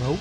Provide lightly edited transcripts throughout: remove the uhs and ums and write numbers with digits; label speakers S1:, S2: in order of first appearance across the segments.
S1: hữu.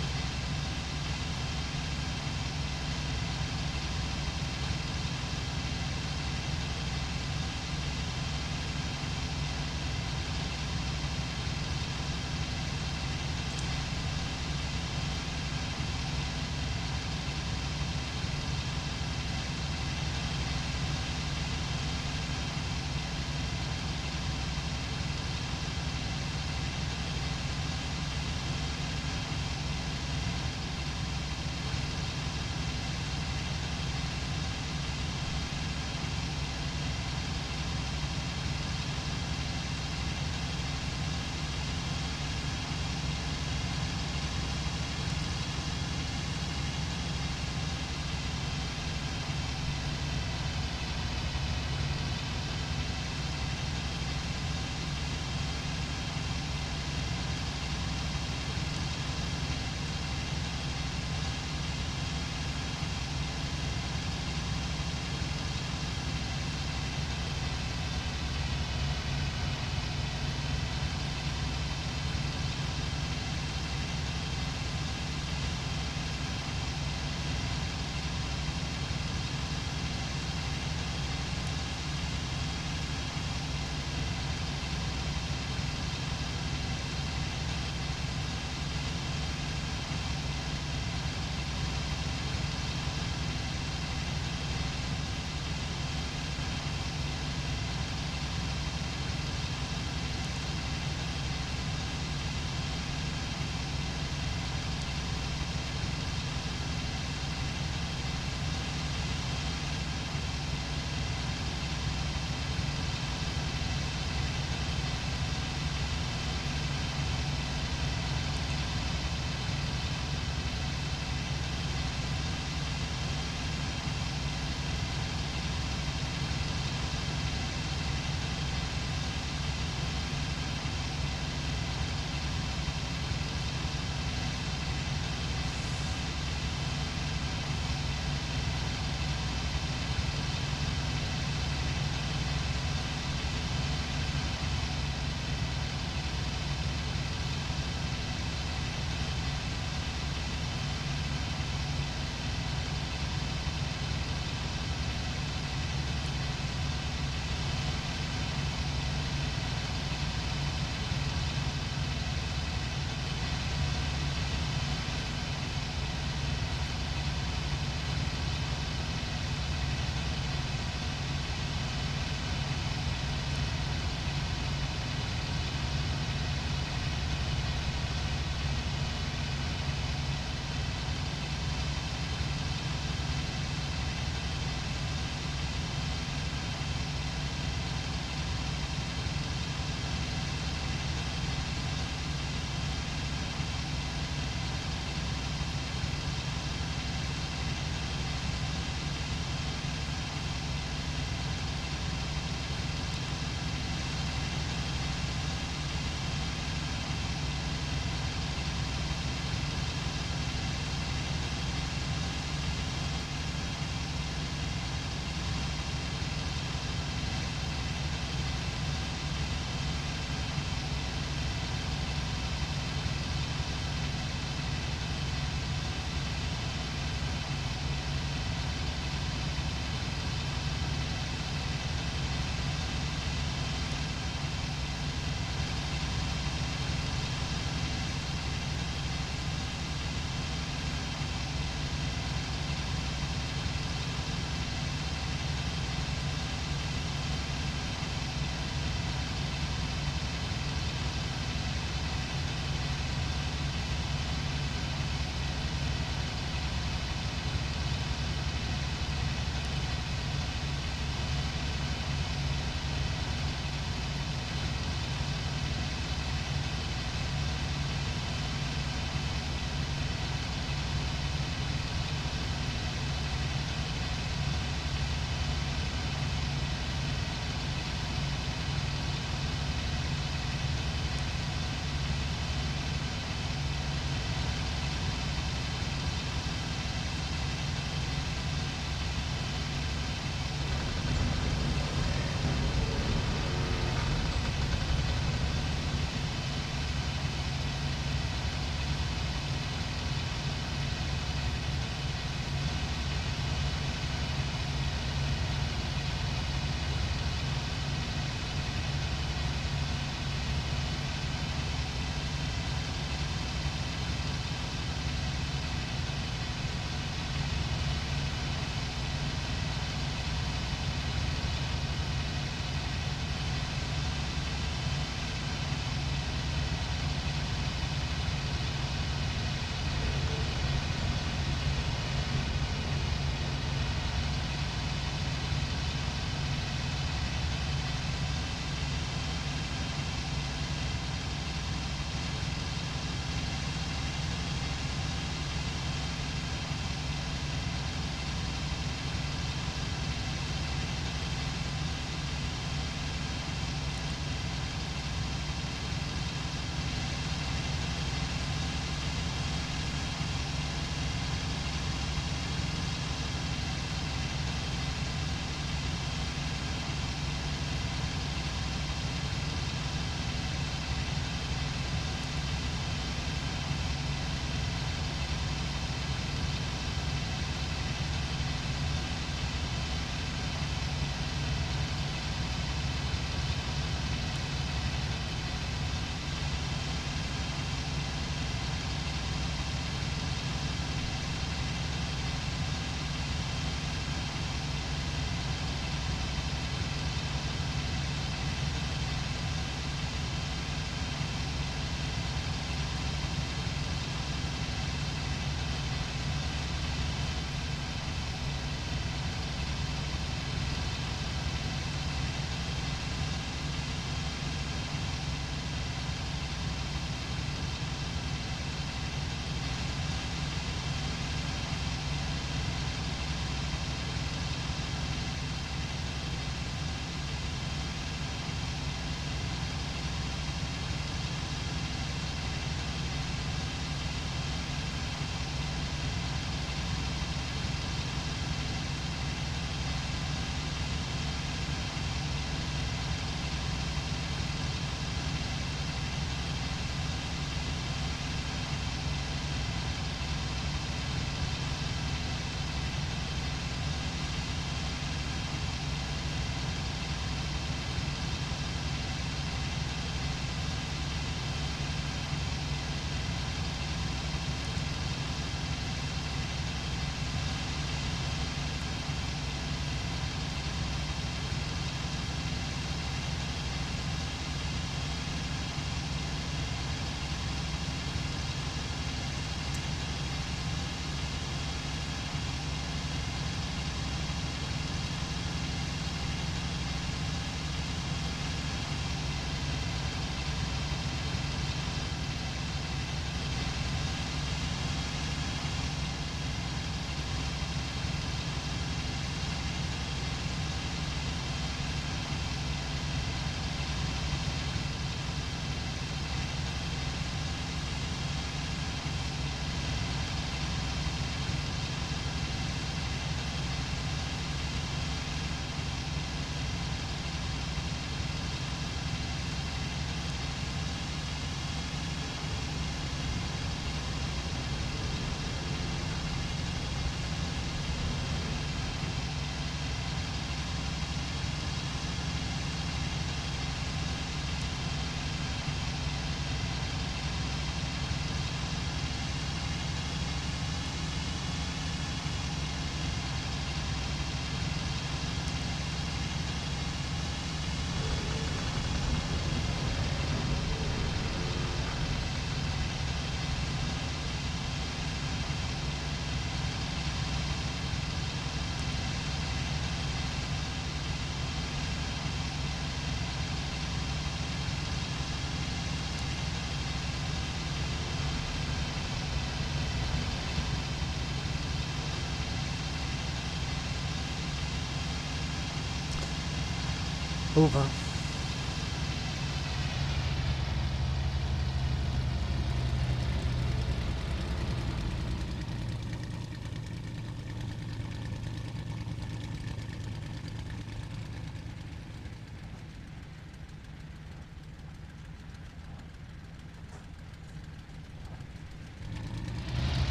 S1: Over.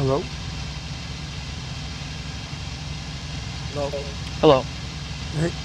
S1: Hello?
S2: Hello.
S3: Hello.
S1: Hey,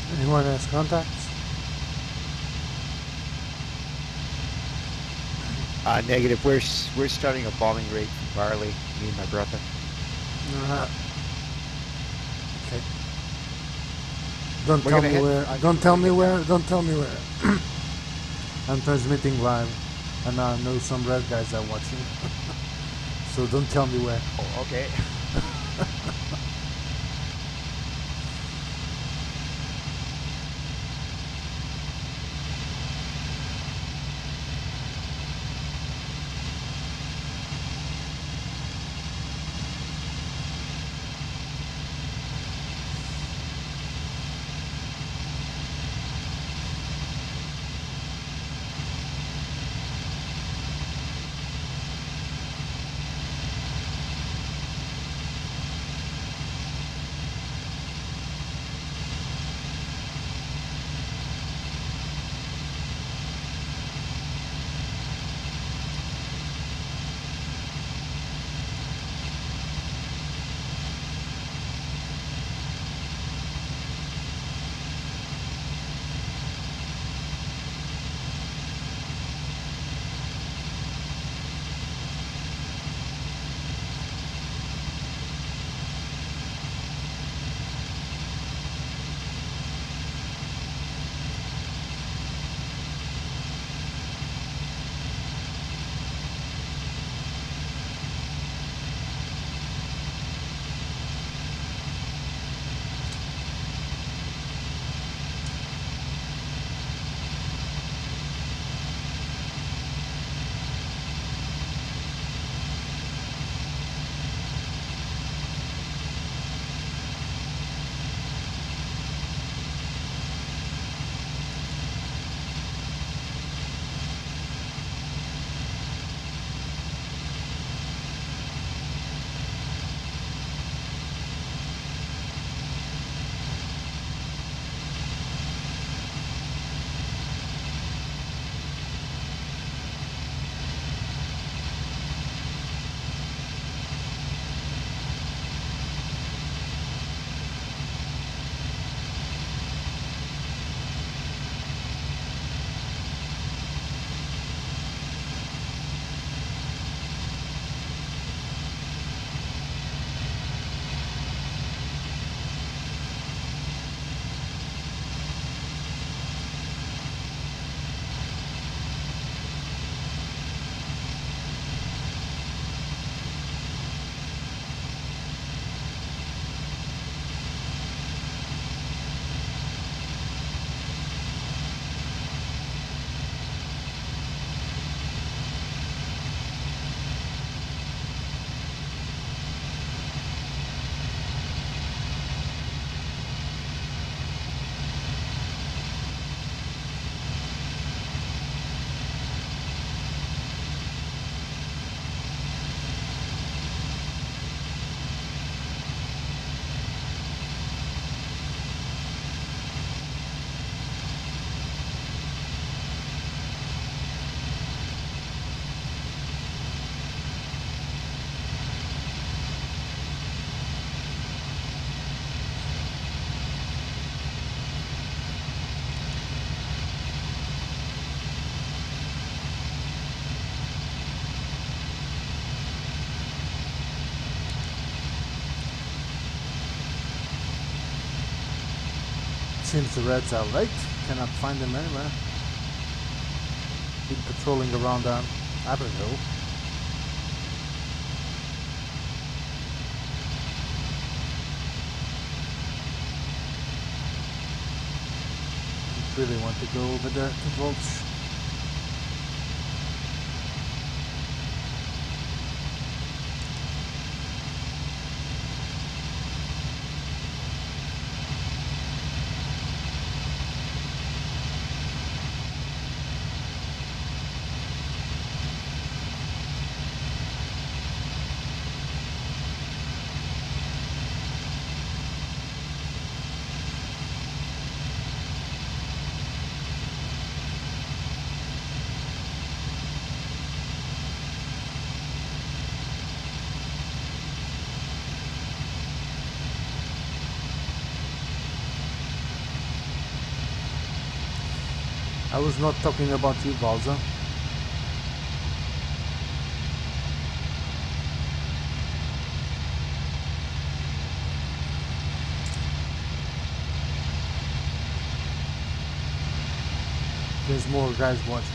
S1: anyone has contacts?
S2: Negative. We're starting a bombing raid from Barley. Me and my brother.
S1: Uh, okay. Don't
S2: We're
S1: tell
S2: gonna
S1: me
S2: head.
S1: where.
S2: I'm
S1: Don't tell
S2: gonna
S1: me
S2: head
S1: where.
S2: down.
S1: Don't tell me where. I'm transmitting live, and I know some red guys are watching. So don't tell me where.
S2: Oh, okay.
S1: Seems the Reds are late. Cannot find them anywhere. Been patrolling around Aberville. Really want to go over there to Volch. I was not talking about you, Balza. There's more guys watching.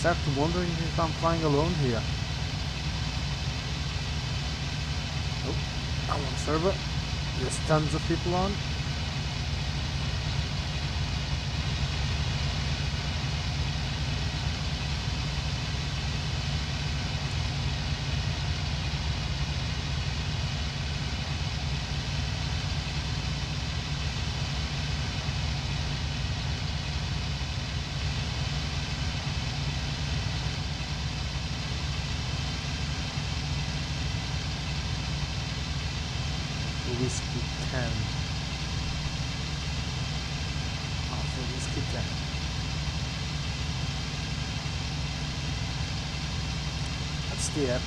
S1: Start wondering if I'm flying alone here. Oh, I'm on server. There's tons of people on. Whiskey 10. For Whiskey 10. That's the app.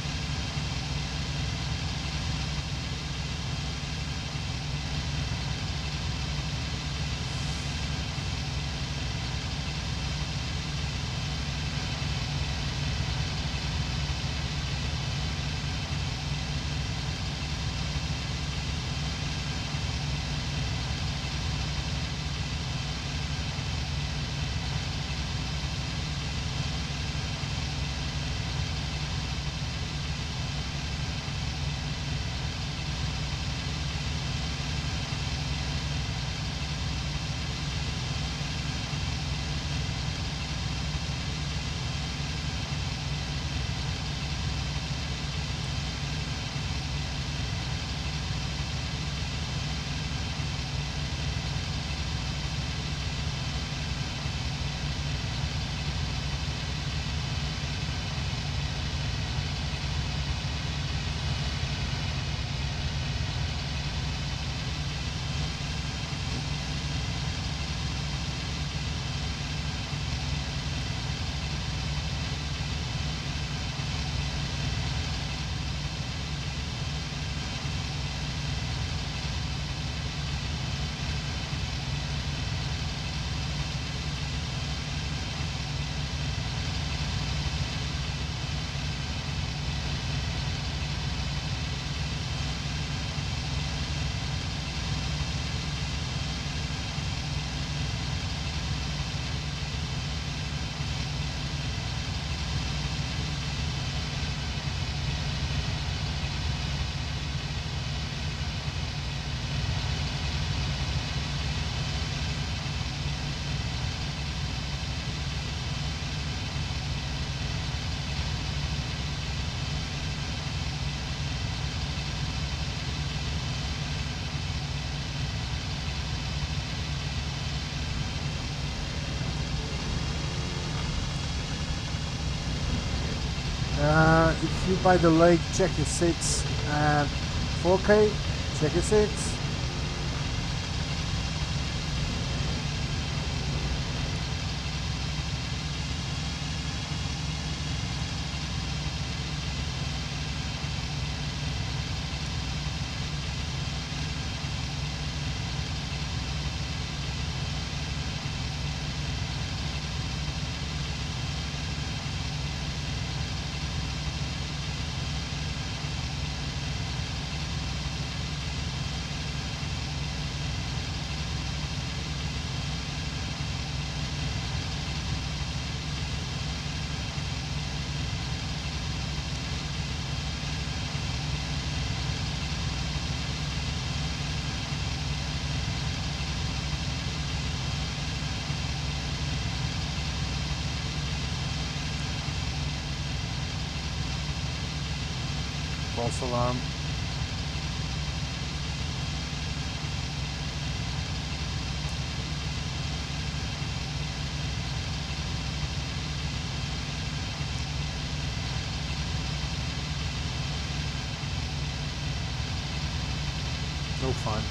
S1: if you buy the lake, check your seats, and 4K, check your seats. False alarm. No fun.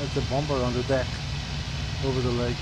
S1: That's the bomber on the deck over the lake.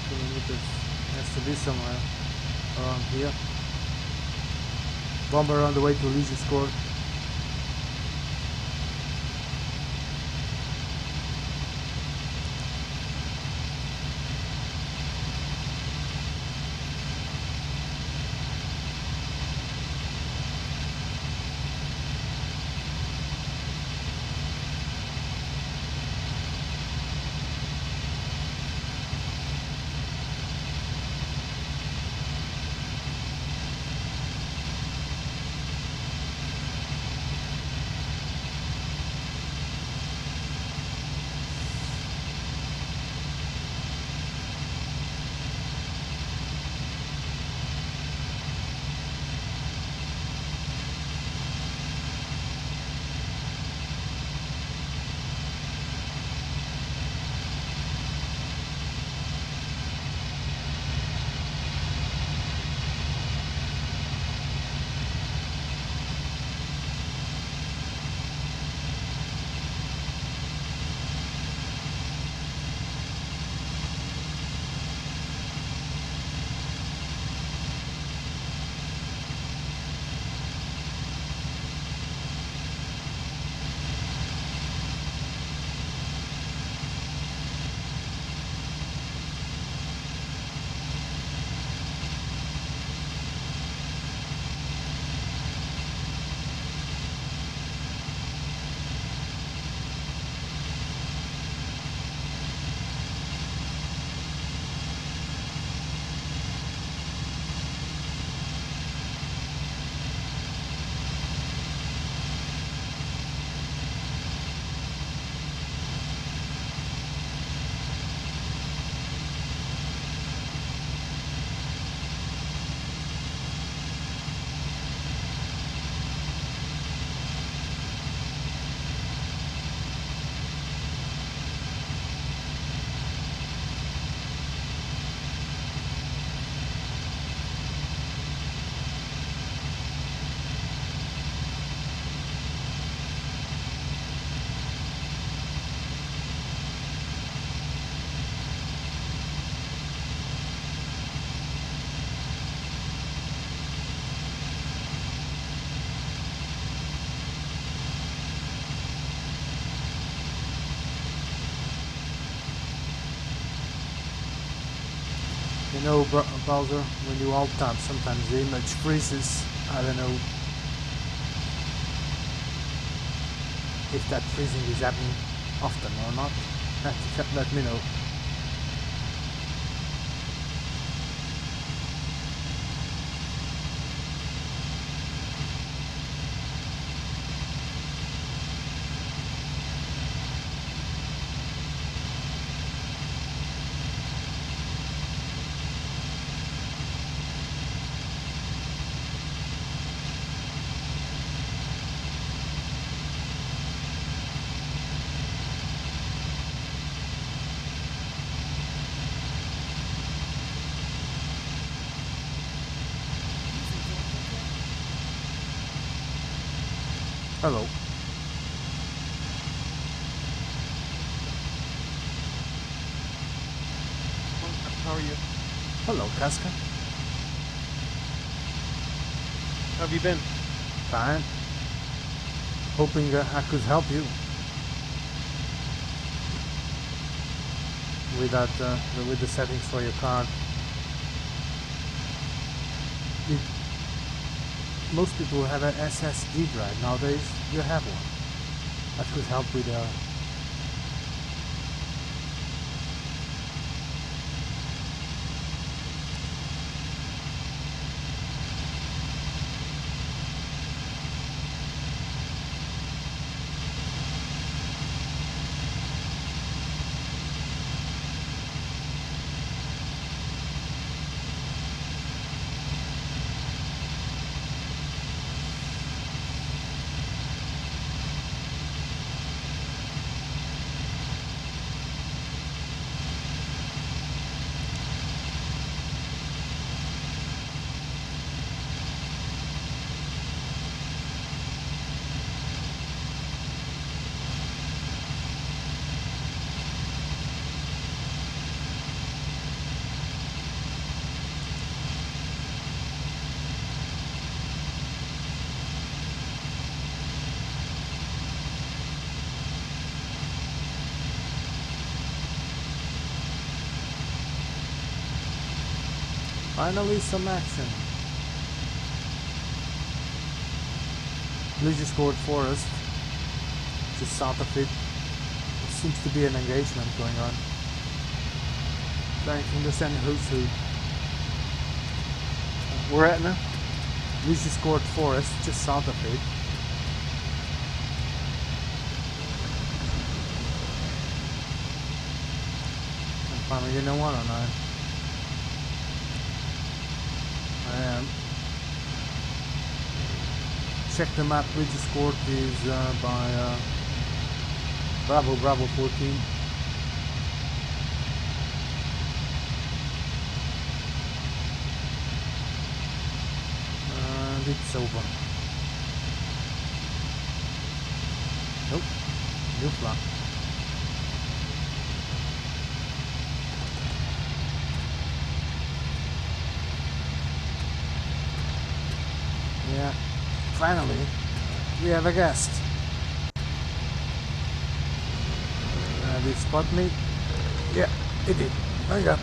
S1: Kilometers has to be somewhere around here. Bomber on the way to Lizzie's court. You know, browser, when you alt tab, sometimes the image freezes. I don't know if that freezing is happening often or not. Let me know. Hello.
S3: How are you?
S1: Hello, Casca.
S3: How have you been?
S1: Fine. Hoping I could help you with that, with the settings for your card. Most people have an SSD drive nowadays. You have one. That could help with finally some action. Leisure Court Forest, just south of it. There seems to be an engagement going on. Trying to understand who's who.
S3: Where at now?
S1: Leisure Court Forest, just south of it. And finally, you know what or not? I am. Check the map. Leisure Court is by Bravo 14. And it's over. Nope. New flag. Yeah. Finally, we have a guest. Did it spot me? Yeah, it did. Hang up.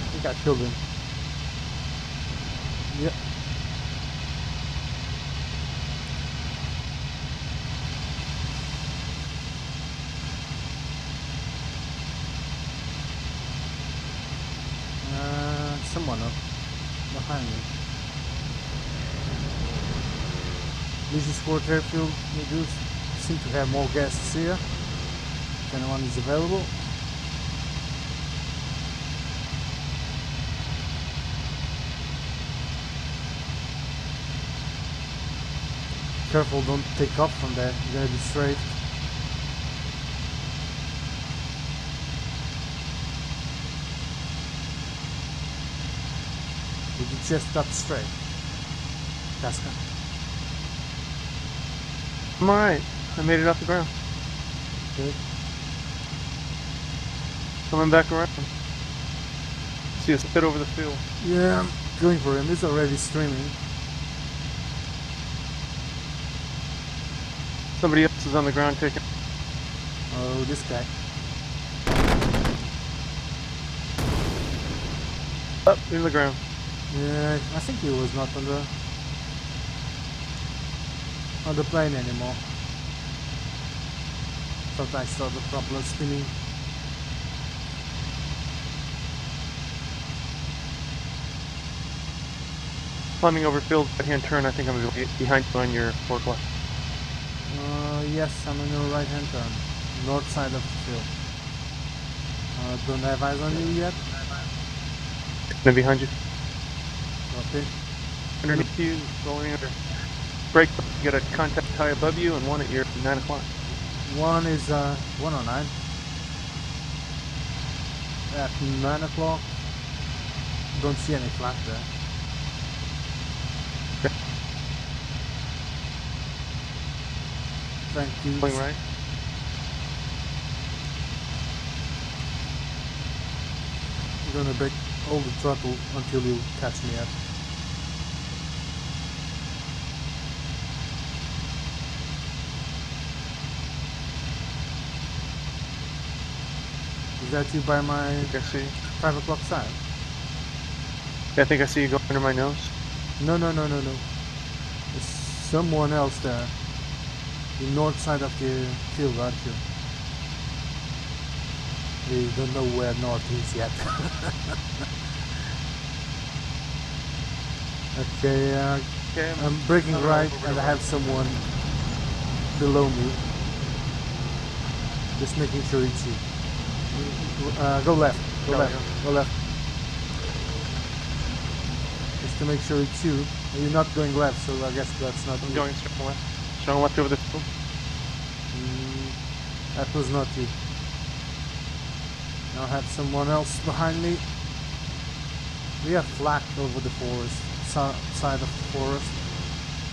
S1: I think I killed him. Yep. Someone up behind me. Leisure Court Airfield, we do seem to have more guests here. If anyone is available. Careful, don't take off from there. You gotta be straight. With your chest up straight. Casca.
S3: I'm alright. I made it off the ground.
S1: Okay.
S3: Coming back around. See us fit over the field.
S1: Yeah, I'm going for him. He's already streaming.
S3: Somebody else is on the ground taking.
S1: Oh, this guy.
S3: Up in the ground.
S1: Yeah, I think he was not on the plane anymore. Thought I saw the propeller spinning.
S3: Climbing over field, right hand turn. I think I'm going to be behind you on your 4 o'clock.
S1: Yes, I'm on your right hand turn. North side of the field. Don't have eyes on you yet?
S3: And behind you.
S1: Okay.
S3: Underneath you, rolling under. Brake, you got a contact high above you and one at your 9 o'clock.
S1: One is 109. At 9 o'clock. Don't see any flag there.
S3: Okay.
S1: Thank you.
S3: Going right.
S1: I'm gonna break all the throttle until you catch me up. Is that you by my
S3: I think I see.
S1: 5 o'clock side?
S3: I think I see you going under my nose.
S1: No. There's someone else there. The north side of the field, aren't you? You don't know where north is yet. Okay,
S3: Okay,
S1: I'm braking
S3: coming
S1: right
S3: over
S1: and
S3: to
S1: I have someone below me. Just making sure it's you. Go left, go
S3: Oh,
S1: left,
S3: yeah.
S1: go left. Just to make sure it's you. You're not going left, so I guess that's not
S3: I'm
S1: you.
S3: going strong left. Strong left over the field.
S1: That was not you. Now I have someone else behind me. We have flak over the forest, side of the forest.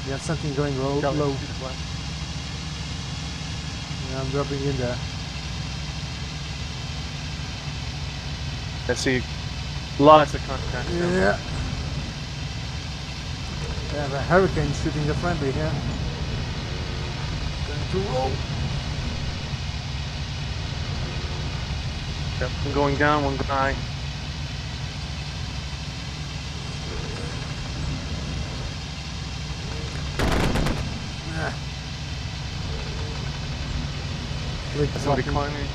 S1: We have something going low.
S3: Got it.
S1: low.
S3: See the flag.
S1: Yeah, I'm dropping in there.
S3: I see lots of contact. down there.
S1: Yeah. We have a hurricane shooting a friendly here. Going to roll.
S3: Yep, I'm going down, one guy.
S1: Nah. Flip
S3: Somebody
S1: flopping.
S3: climbing.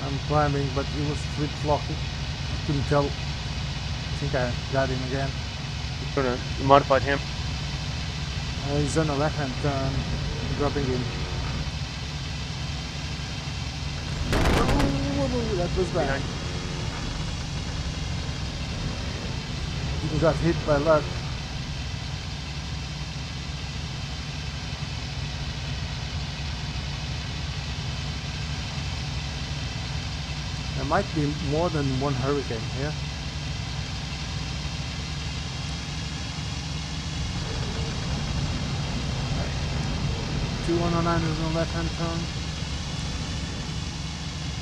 S1: I'm climbing, but he was flip flopping. I couldn't tell. I think I got him again.
S3: Gonna modified him.
S1: He's on the left hand turn, dropping in. Oh, that was bad.
S3: Behind.
S1: He got hit by luck. There might be more than one hurricane here. Two 109 is on the left hand turn.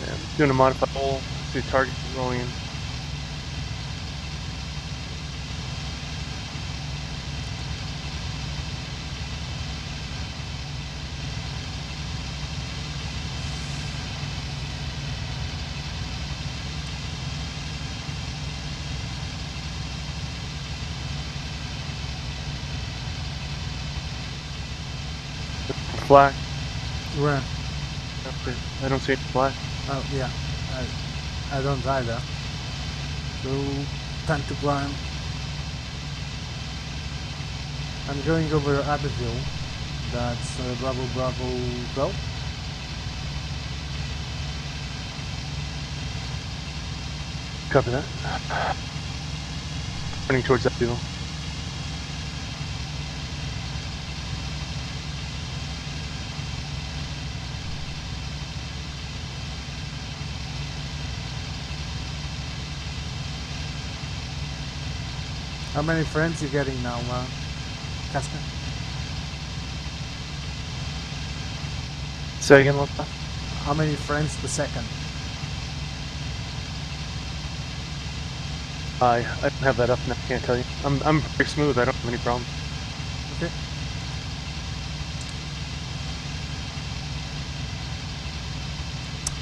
S3: Yeah, doing a modified hole. See the target rolling in. Flag.
S1: Where?
S3: Okay. I don't see any flag.
S1: Oh yeah, I don't either. So time to climb. I'm going over Abbeville. That's Bravo Bravo 12.
S3: Copy that. Running towards that field.
S1: How many friends you getting now, Casca?
S3: Say again, Lolsav?
S1: How many friends per second?
S3: I don't have that up now. I can't tell you. I'm pretty smooth. I don't have any problem.
S1: Okay.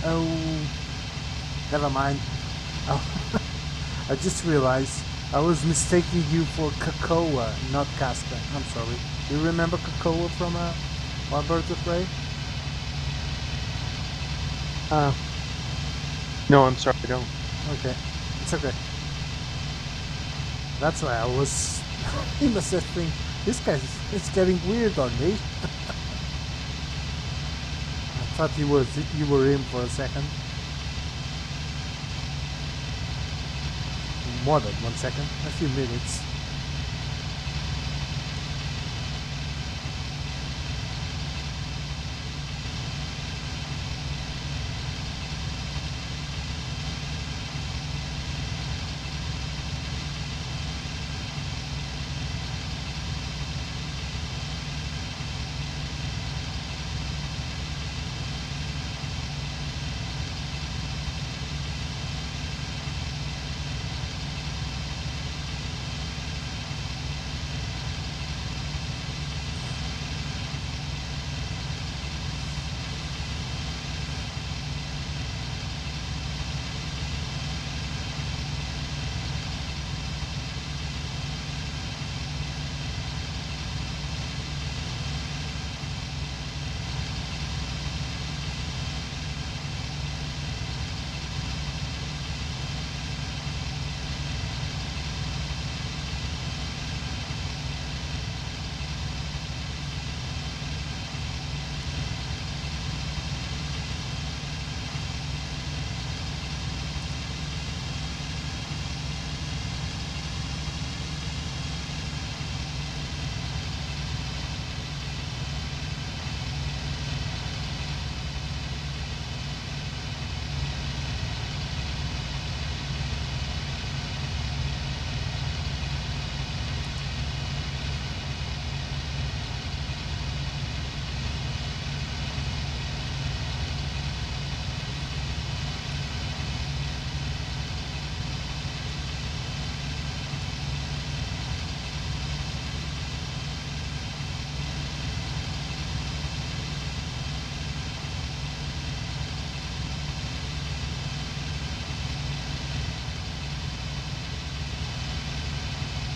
S1: Oh, never mind. Oh, I just realized I was mistaking you for Cocoa, not Casca. I'm sorry. Do you remember Cocoa from One Birds of Prey?
S3: No, I'm sorry, I don't.
S1: Okay, it's okay. That's why I was. He must have think this guy is getting weird on me. I thought you were in for a second. More than 1 second, a few minutes.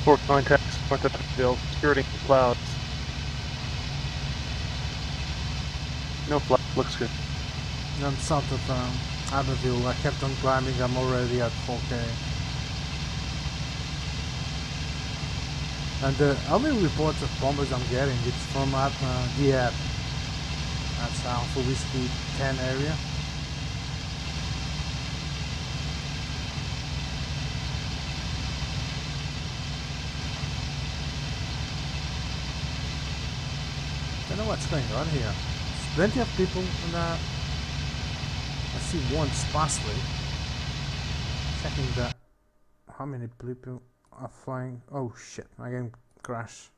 S3: Four contacts north of Bill, skirting the clouds. No flag, looks good.
S1: I'm south of Abbeville. I kept on climbing. I'm already at 4K. And the only reports of bombers I'm getting, it's from the app. That's Alpha Whiskey 10 area. Don't know what's going on here. There's plenty of people, and I see one sparsely. Checking that. How many people are flying? Oh shit! My game crashed.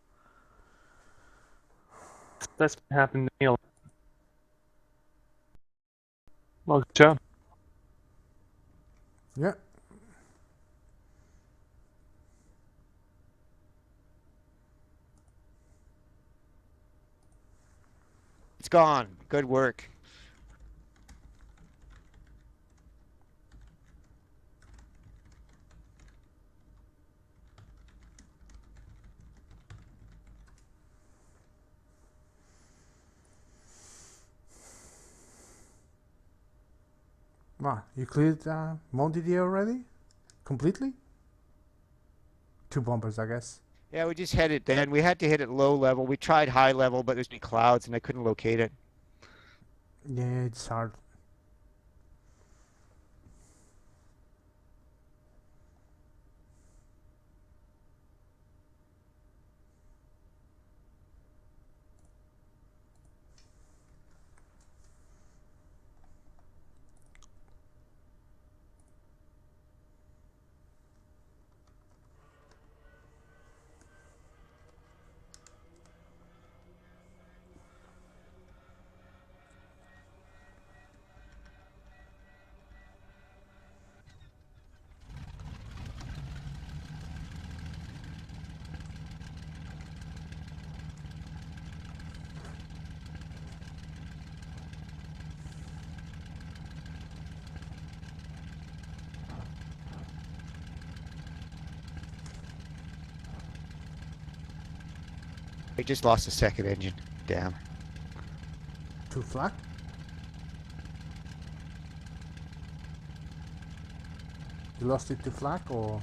S3: That's happened to me a lot. Well, good job.
S1: Yeah.
S2: It's gone. Good work.
S1: Wow, you cleared Mondidier already? Completely? Two bombers, I guess.
S2: Yeah, we just headed then. We had to hit it low level. We tried high level, but there's any clouds and I couldn't locate it.
S1: Yeah, it's hard.
S2: I just lost the second engine. Damn.
S1: Too flat? You lost it to flak or?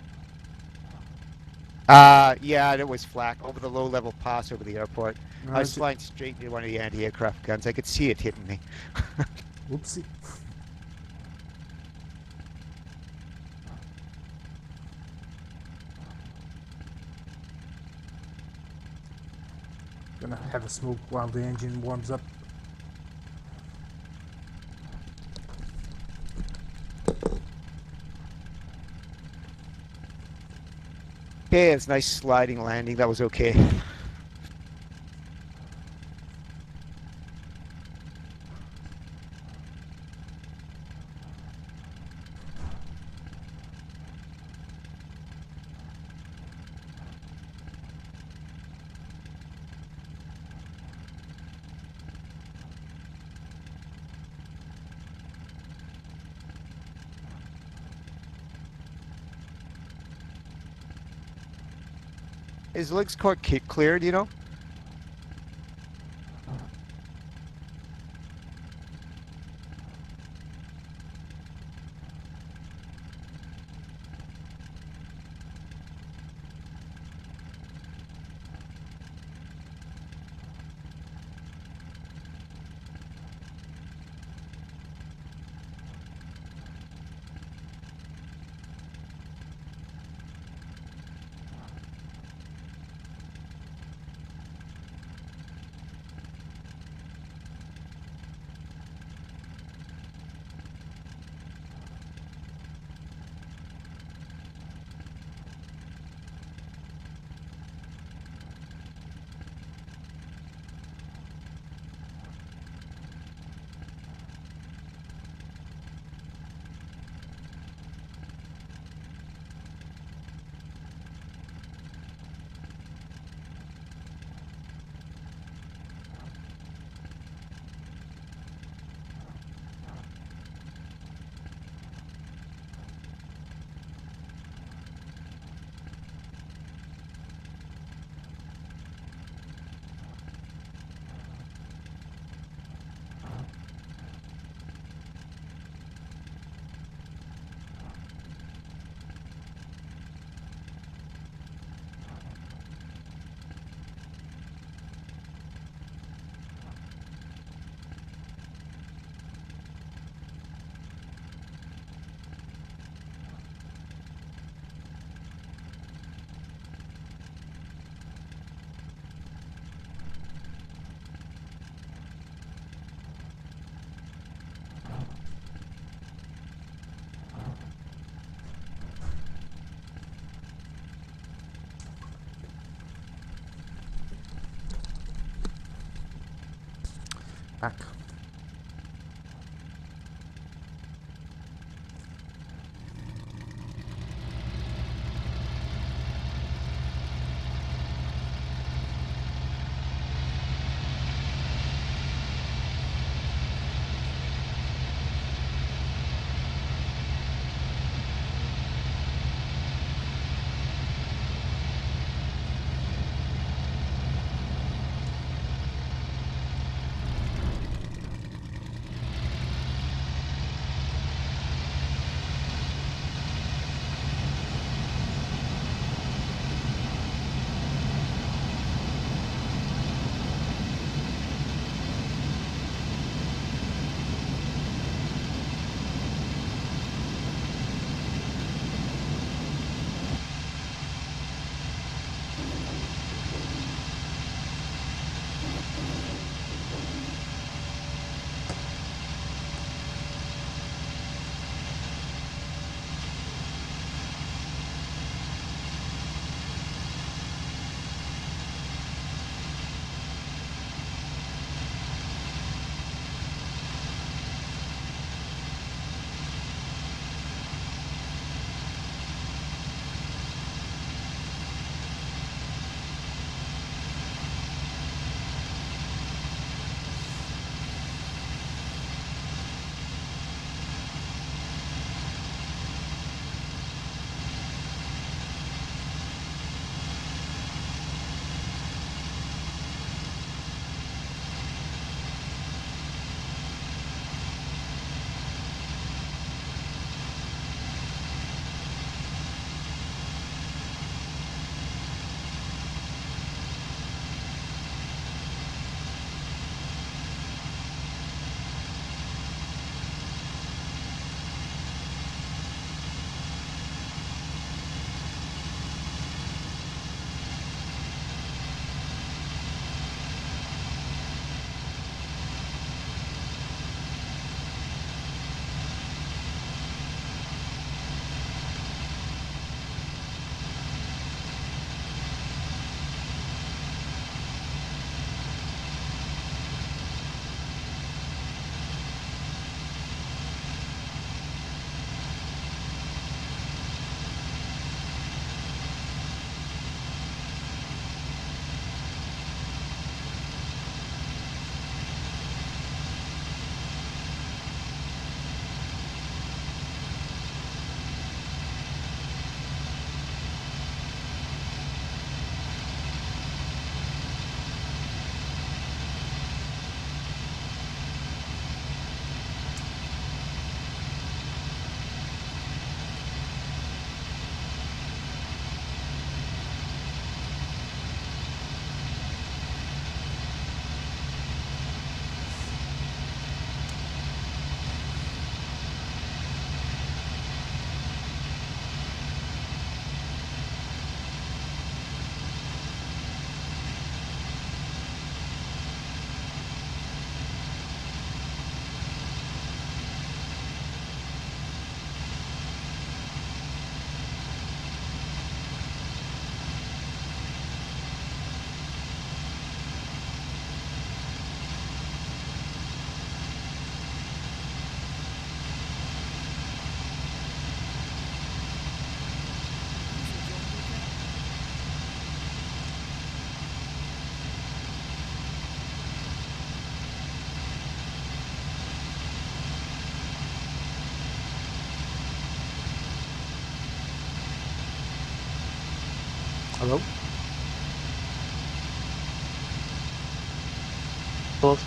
S2: Yeah, it was flak over the low-level pass over the airport. I was flying straight into one of the anti-aircraft guns. I could see it hitting me.
S1: Whoopsie. Gonna have a smoke while the engine warms up.
S2: Okay, it's nice sliding landing. That was okay. Is Links Court cleared, you know?
S1: Back. Hello?
S3: Close.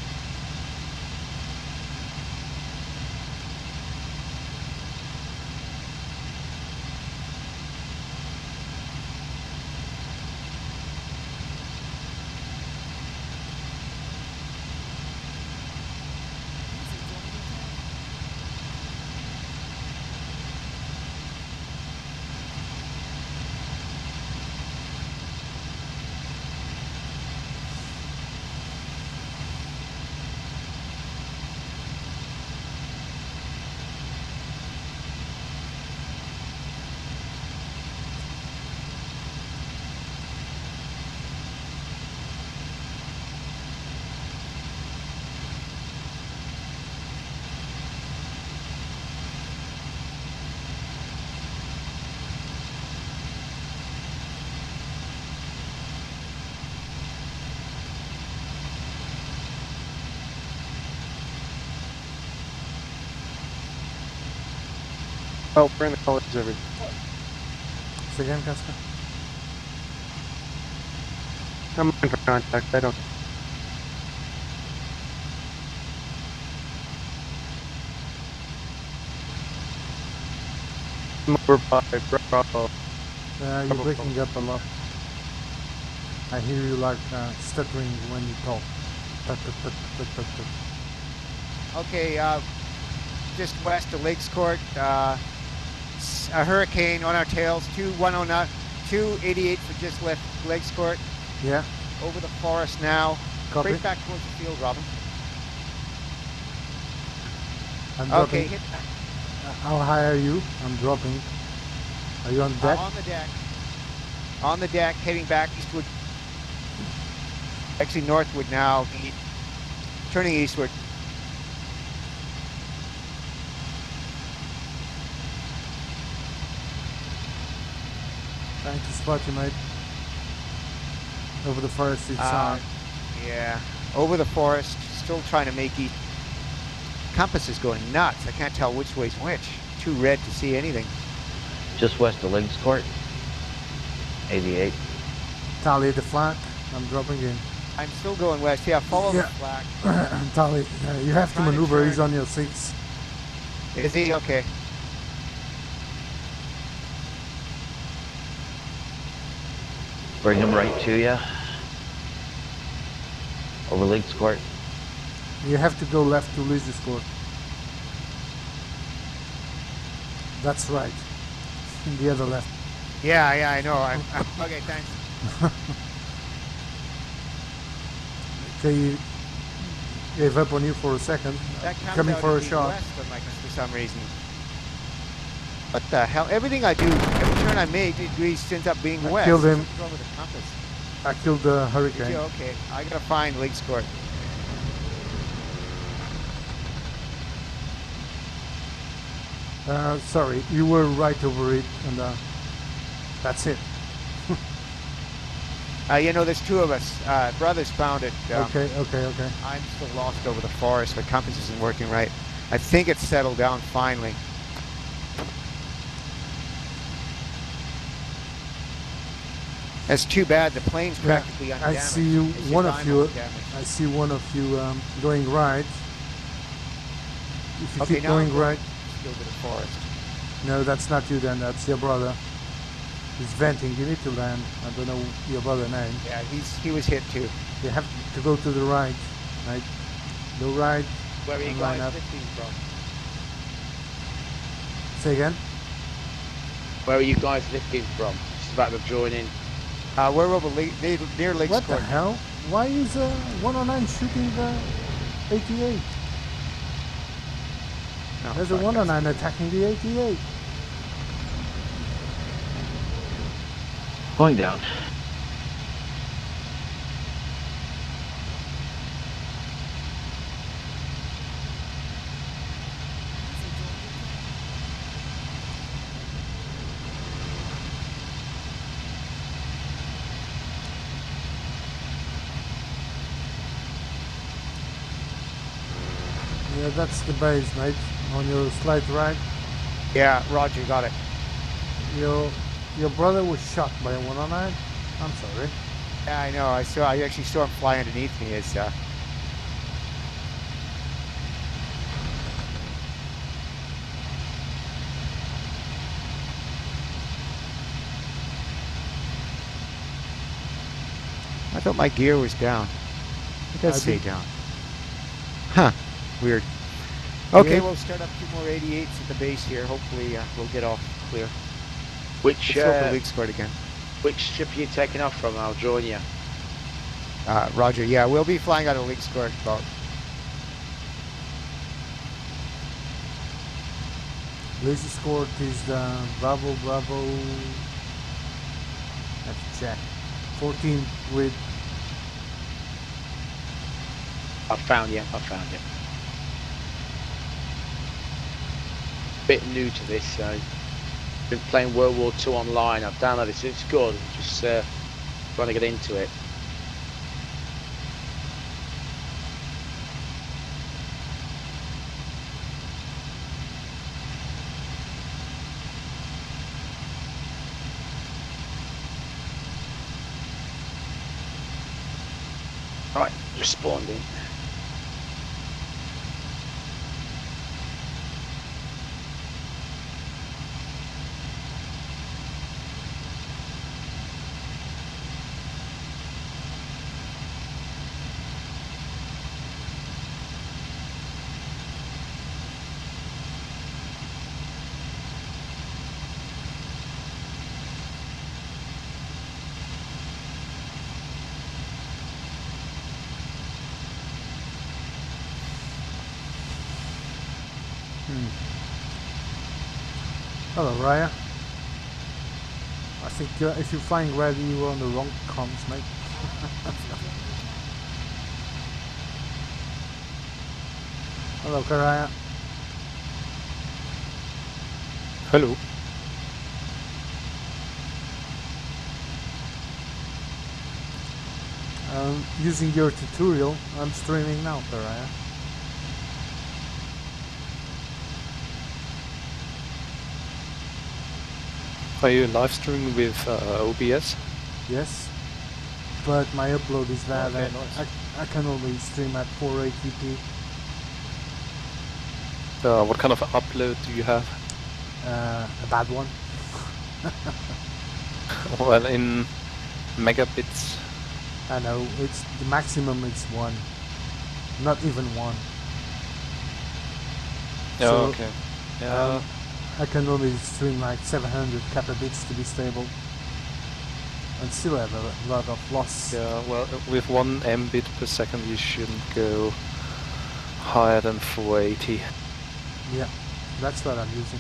S3: Oh, we're in the colors every.
S1: Say again, Casper?
S3: I'm looking for contact. I don't. I'm over by Bravo.
S1: You're breaking up a lot. I hear you like stuttering when you talk. Tut, tut, tut, tut, tut, tut.
S2: Okay, just west of Lakes Court, a hurricane on our tails, 2109, 288 for just left Lakes Court,
S1: Yeah,
S2: over the forest now,
S1: copy.
S2: right back towards the field, Robin.
S1: I'm
S2: Okay,
S1: dropping.
S2: hit
S1: How high are you? I'm dropping. Are you on deck?
S2: on the deck. On the deck, heading back eastward. Actually northward now, turning eastward.
S1: Trying to spot you, mate. Over the forest it's on.
S2: Yeah, over the forest, still trying to make east. Compass is going nuts. I can't tell which way's which. Too red to see anything.
S4: Just west of Lakes Court. 88.
S1: Tally the flank. I'm dropping in.
S2: I'm still going west. Yeah, follow
S1: Yeah.
S2: the flag.
S1: Tally, you have to
S2: Trying to
S1: maneuver. He's
S2: turn.
S1: on your 6.
S2: Is he? Okay.
S4: Bring him right to you. Over Lakes Court.
S1: You have to go left to Lizzie's Court. That's right. In the other left.
S2: Yeah, I know. I'm okay, thanks.
S1: Okay, you gave up on you for a second.
S2: That comes
S1: Coming
S2: out
S1: for a
S2: of the
S1: shot.
S2: west of Michael for some reason. What the hell? Everything I do, every turn I make, it ends up being
S1: I
S2: west.
S1: killed him.
S2: What's wrong with the compass?
S1: I killed the
S2: Did
S1: hurricane.
S2: you? Okay, I gotta find Lakes Court.
S1: Sorry, you were right over it, and that's it.
S2: You know, there's two of us. Brothers found it.
S1: Okay.
S2: I'm still lost over the forest. The compass isn't working right. I think it's settled down finally. That's too bad. The plane's
S1: Yeah,
S2: practically
S1: I
S2: undamaged.
S1: see you.
S2: It's just
S1: One of
S2: I'm
S1: you.
S2: damaged.
S1: I see one of you going right. If you
S2: Okay,
S1: keep
S2: now
S1: going
S2: I'm going
S1: right,
S2: still to the forest.
S1: no, that's not you. Then that's your brother. He's venting. You need to land. I don't know your brother's name.
S2: Yeah, he was hit too.
S1: You have to go to the right. Right. Go right.
S5: Where are you
S1: and line
S5: guys
S1: up.
S5: lifting from?
S1: Say again.
S5: Where are you guys lifting from? Just about to join in.
S2: We're over near Lakes
S1: What the
S2: Court.
S1: hell? Why is 109 shooting the 88?
S2: No,
S1: There's a
S2: fuck
S1: 109 attacking the 88.
S4: Going down.
S1: Yeah, that's the base, mate. On your slight right.
S2: Yeah, Roger, got it.
S1: Your brother was shot by a 109. I'm sorry.
S2: Yeah, I know. I actually saw him fly underneath me. As I thought my gear was down. It does say down. Huh. Weird. Okay,
S1: Yeah.
S2: we'll start up 2 more 88s at the base here. Hopefully, we'll get off clear.
S5: Which
S2: Let's go for league squad again.
S5: which ship are you taking off from? I'll join you.
S2: Roger. Yeah, we'll be flying out of league squad about.
S1: Lazy scored is Bravo Bravo. Let's check. 14 with.
S5: I found you. Bit new to this, so been playing World War II online. I've downloaded it, so it's good. I'm just trying to get into it. Right, responding.
S1: Hello, Raya. I think if you're flying red, you were on the wrong comms, mate. Hello, Karaya.
S3: Hello.
S1: Using your tutorial, I'm streaming now, Karaya.
S3: Are you live streaming with OBS?
S1: Yes, but my upload is bad.
S3: Okay, nice.
S1: I can only stream at 480p.
S3: What kind of upload do you have?
S1: A bad one.
S3: Well, in megabits.
S1: I know, it's the maximum is 1. Not even 1.
S3: Oh,
S1: So,
S3: okay. Yeah.
S1: I can only stream like 700 bits to be stable. And still have a lot of loss.
S3: Yeah, well, with 1 mbit per second you shouldn't go higher than 480.
S1: Yeah, that's what I'm using.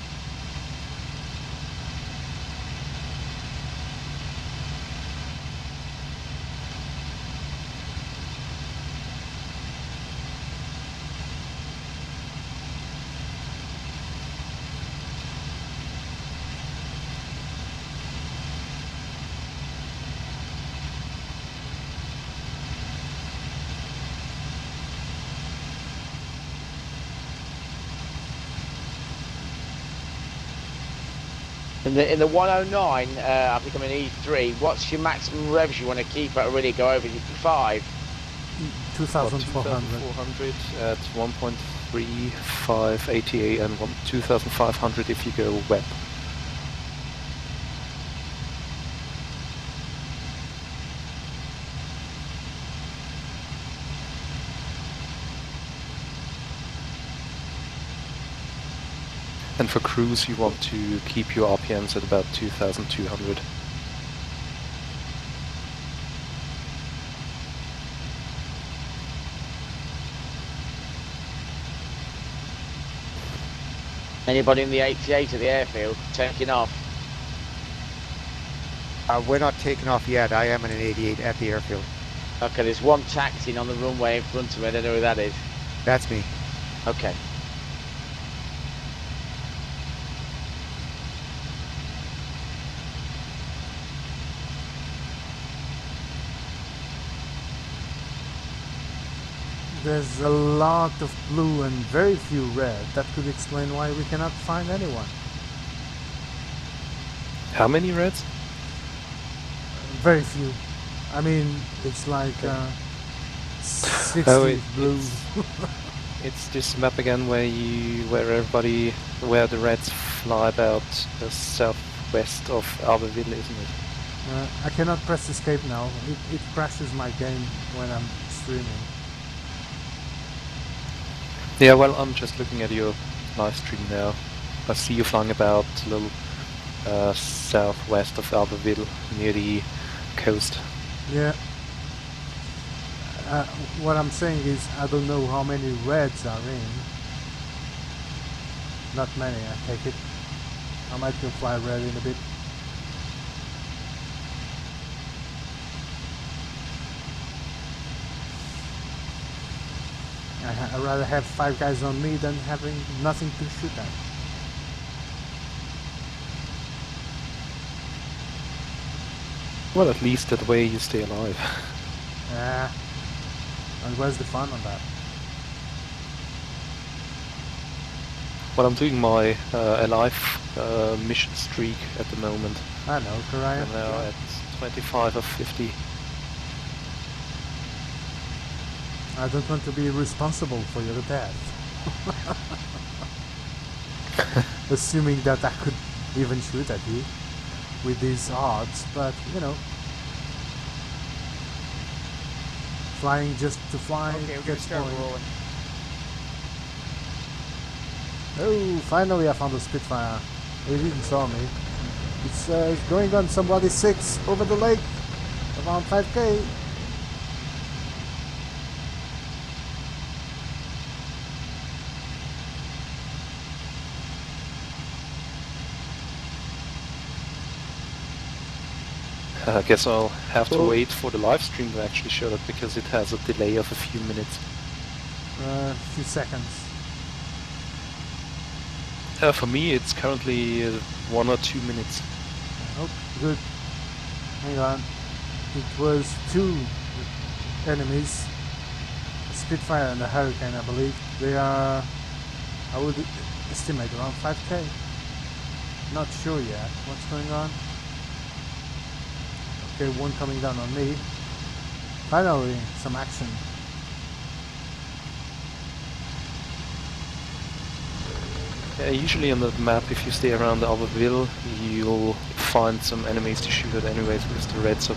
S5: In the 109, I think I'm in E3. What's your maximum revs you want to keep at? Really go over 5?
S1: 2,400.
S3: 2,400 at 1.35 ATA and 2,500 if you go web. And for cruise you want to keep your RPMs at about 2,200.
S5: Anybody in the 88 at the airfield taking off?
S2: We're not taking off yet. I am in an 88 at the airfield.
S5: Okay, there's one taxiing on the runway in front of me. I don't know who that is.
S2: That's me.
S5: Okay.
S1: There's a lot of blue and very few red. That could explain why we cannot find anyone.
S3: How many reds?
S1: Very few. I mean, it's like 60
S6: Oh,
S1: blue.
S6: it's this map again where the Reds fly about southwest of Albertville, isn't it?
S1: I cannot press escape now. It crashes my game when I'm streaming.
S6: Yeah, well, I'm just looking at your live stream now. I see you flying about a little southwest of Albertville, near the coast.
S1: Yeah. What I'm saying is I don't know how many reds are in. Not many, I take it. I might go fly red in a bit. I'd rather have 5 guys on me than having nothing to shoot at.
S6: Well, at least that way you stay alive.
S1: Yeah. And where's the fun on that?
S6: Well, I'm doing my alive mission streak at the moment.
S1: I know, Karaya.
S6: I'm now at 25 of 50.
S1: I don't want to be responsible for your death. Assuming that I could even shoot at you with these odds, but you know. Flying just to fly
S2: Okay, we're gonna
S1: gets
S2: start
S1: boring.
S2: rolling.
S1: Oh, finally I found a Spitfire. It didn't saw me. It's going on somebody 6 over the lake, around 5k.
S6: I guess I'll have to
S1: Oh.
S6: wait for the live stream to actually show up because it has a delay of a few minutes.
S1: A few seconds.
S6: For me, it's currently 1 or 2 minutes.
S1: Oh, good. Hang on. It was 2 enemies. A Spitfire and a Hurricane, I believe. They are, I would estimate, around 5k. Not sure yet what's going on. Okay, one coming down on me. Finally, some action.
S6: Usually on the map, if you stay around Albertville, you'll find some enemies to shoot at anyways, because the Reds are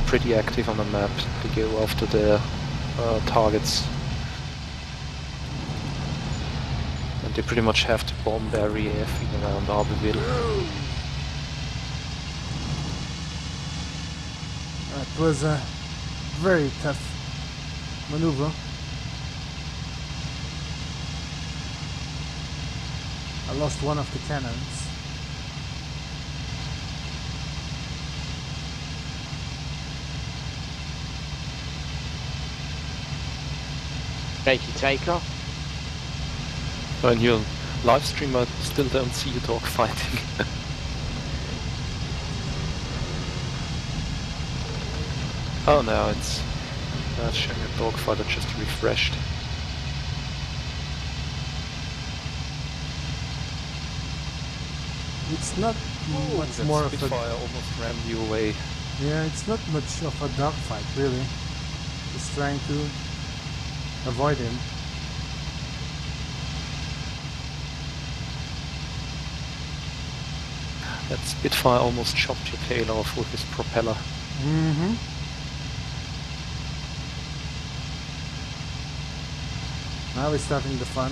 S6: pretty active on the map. They go after their targets. And they pretty much have to bomb every airfield around Albertville.
S1: It was a very tough maneuver. I lost one of the cannons.
S5: Jakey taker.
S6: On your live stream, I still don't see you dog fighting. Oh no, it's showing a dogfight that just refreshed.
S1: It's not much
S6: That
S1: more of a
S6: Spitfire almost rammed you away.
S1: yeah. It's not much of a dogfight really. Just trying to avoid him.
S6: That Spitfire almost chopped your tail off with his propeller.
S1: Mm-hmm. Now we're starting the fun.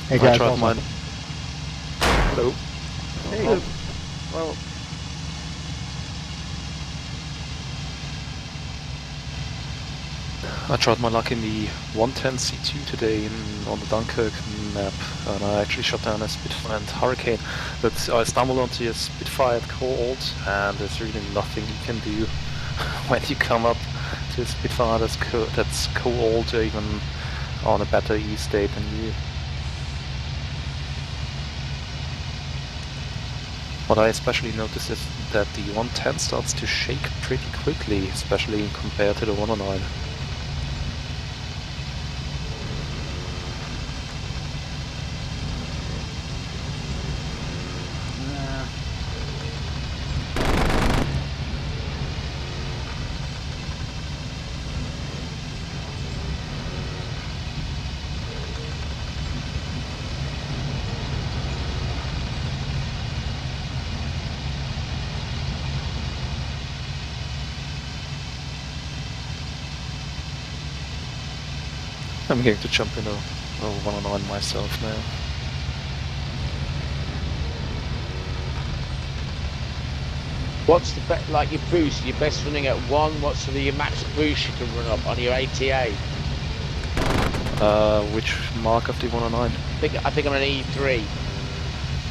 S7: Hey
S6: I
S7: guys,
S6: tried
S7: Lolsav.
S6: mine. Hello.
S3: Hey, well,
S6: I tried my luck in the 110 C2 today on the Dunkirk map, and I actually shot down a Spitfire and Hurricane, but I stumbled onto a Spitfire at co-alt, and there's really nothing you can do when you come up to a Spitfire that's co-alt, or even on a better E state than you. What I especially noticed is that the 110 starts to shake pretty quickly, especially compared to the 109.
S1: Nah.
S6: I'm going to jump in a 109 myself now.
S5: What's the like your boost? Your best running at 1. What's sort of your max boost you can run up on your ATA?
S6: Which mark of the 109?
S5: I think I'm an E3.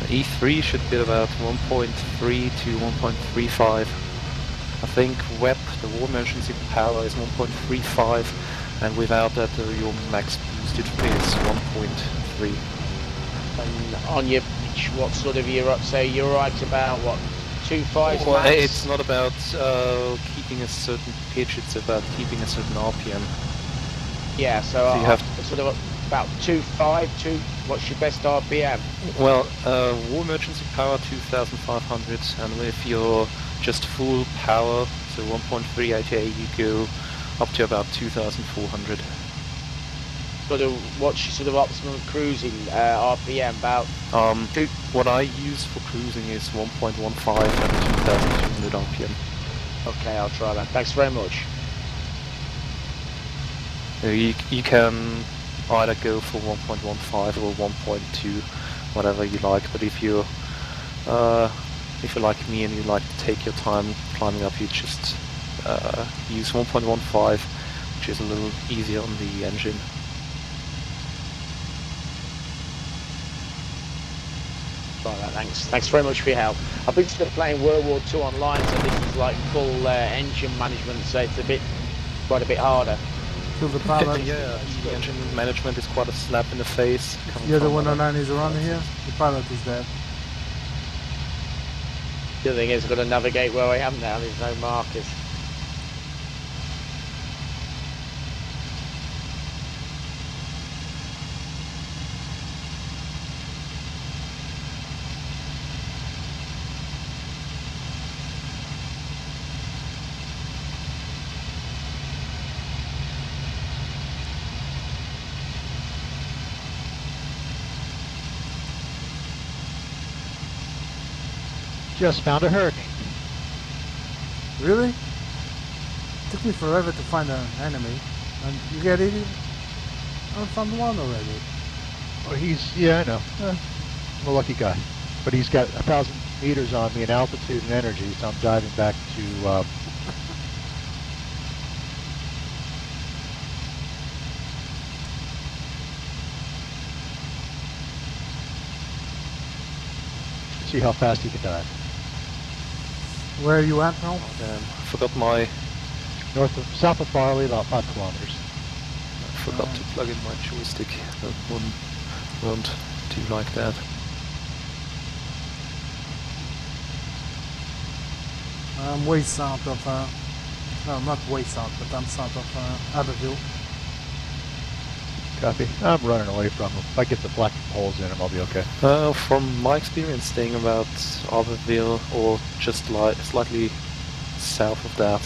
S6: E3 should be about 1.3 to 1.35. I think WEP, the War Emergency Power, is 1.35, and without that your max boosted is 1.3.
S5: And on your pitch, what sort of you're up? So you're right about what? 2.5
S6: Well,
S5: max?
S6: it's not about keeping a certain pitch, it's about keeping a certain RPM.
S5: Yeah, so
S6: you have
S5: sort of about 2.5, what's your best RPM?
S6: Well, War Emergency Power 2500, and if you're just full power, so 1.3 ATA, you go up to about 2400.
S5: Sort of, what's your sort of optimum cruising RPM? About
S6: What I use for cruising is 1.15 and 2200 RPM.
S5: Okay, I'll try that. Thanks very much.
S6: You can either go for 1.15 or 1.2, whatever you like. But if you're like me and you like to take your time climbing up, you just use 1.15, which is a little easier on the engine.
S5: Right, thanks. Thanks very much for your help. I've been sort of playing World War II online, so this is like full engine management, so it's quite a bit harder.
S1: Kill the pilot.
S6: Yeah, the engine management is quite a slap in the face.
S1: The other 109 is around here. The pilot is dead.
S5: The other thing is I've got to navigate where I am now, there's no markers.
S7: Just found a hurricane.
S1: Really? Took me forever to find an enemy. And you get it? I found one already.
S7: Oh, yeah, I know. I'm a lucky guy. But he's got 1,000 meters on me in altitude and energy, so I'm diving back to see how fast he can dive.
S1: Where are you at now?
S6: Forgot my...
S7: South of Farley, about 5 kilometers.
S6: I forgot to plug in my joystick. That one won't do like that.
S1: I'm way south of, no, not way south, but I'm south of Abbeville.
S7: Copy. I'm running away from him. If I get the black holes in him, I'll be okay.
S6: From my experience staying about Abbeville or just slightly south of that,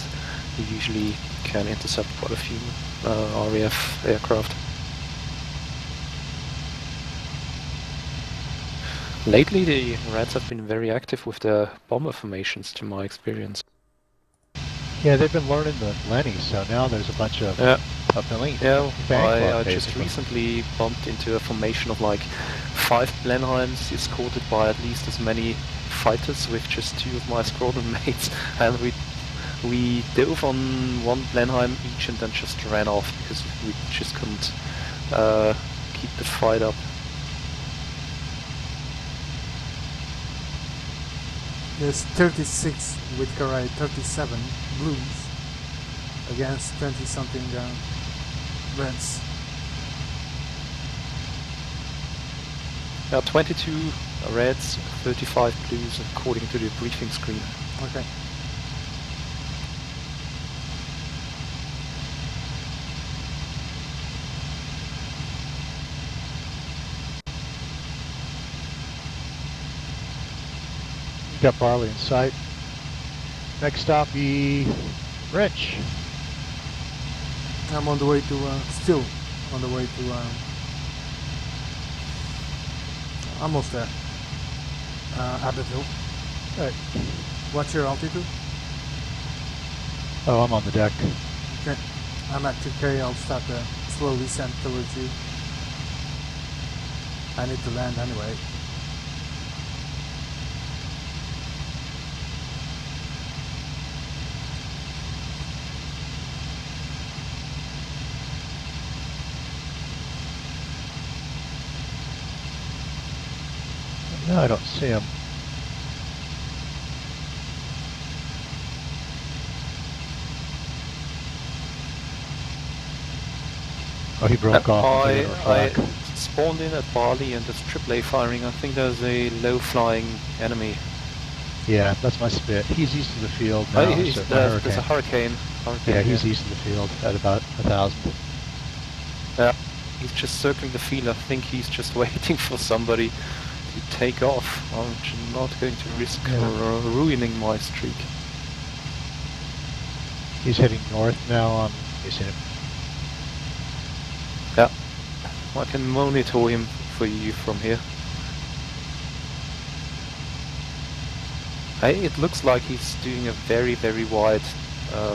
S6: you usually can intercept quite a few RAF aircraft. Lately the Reds have been very active with their bomber formations, to my experience.
S7: Yeah, they've been learning the Lenny, so now there's a bunch of Up the lane.
S6: Yeah,
S7: Fan club,
S6: I just
S7: basically.
S6: recently bumped into a formation of like 5 Blenheims, escorted by at least as many fighters with just 2 of my squadron mates, and we dove on 1 Blenheim each and then just ran off because we just couldn't keep the fight up.
S1: There's 36 with Karai, 37 blues against 20 something reds.
S6: 22 reds, 35 blues according to the briefing screen.
S1: Okay.
S7: Got Barley in sight. Next stop be Wrench.
S1: I'm on the way to, still on the way to, almost there. Abbeville.
S7: Right.
S1: What's your altitude?
S7: Oh, I'm on the deck.
S1: Okay. I'm at 2K, I'll start the slow descent towards you. I need to land anyway.
S7: No, I don't see him. Oh, he broke off.
S6: I spawned in at Barley and there's AAA firing. I think there's a low-flying enemy.
S7: Yeah, that's my spit. He's east of the field now.
S6: There's a hurricane.
S7: Yeah, he's east of the field at about 1,000.
S6: Yeah, he's just circling the field. I think he's just waiting for somebody to take off. I'm not going to risk ruining my streak.
S7: He's heading north now. I'm facing him.
S6: Yeah, I can monitor him for you from here. Hey, it looks like he's doing a very, very wide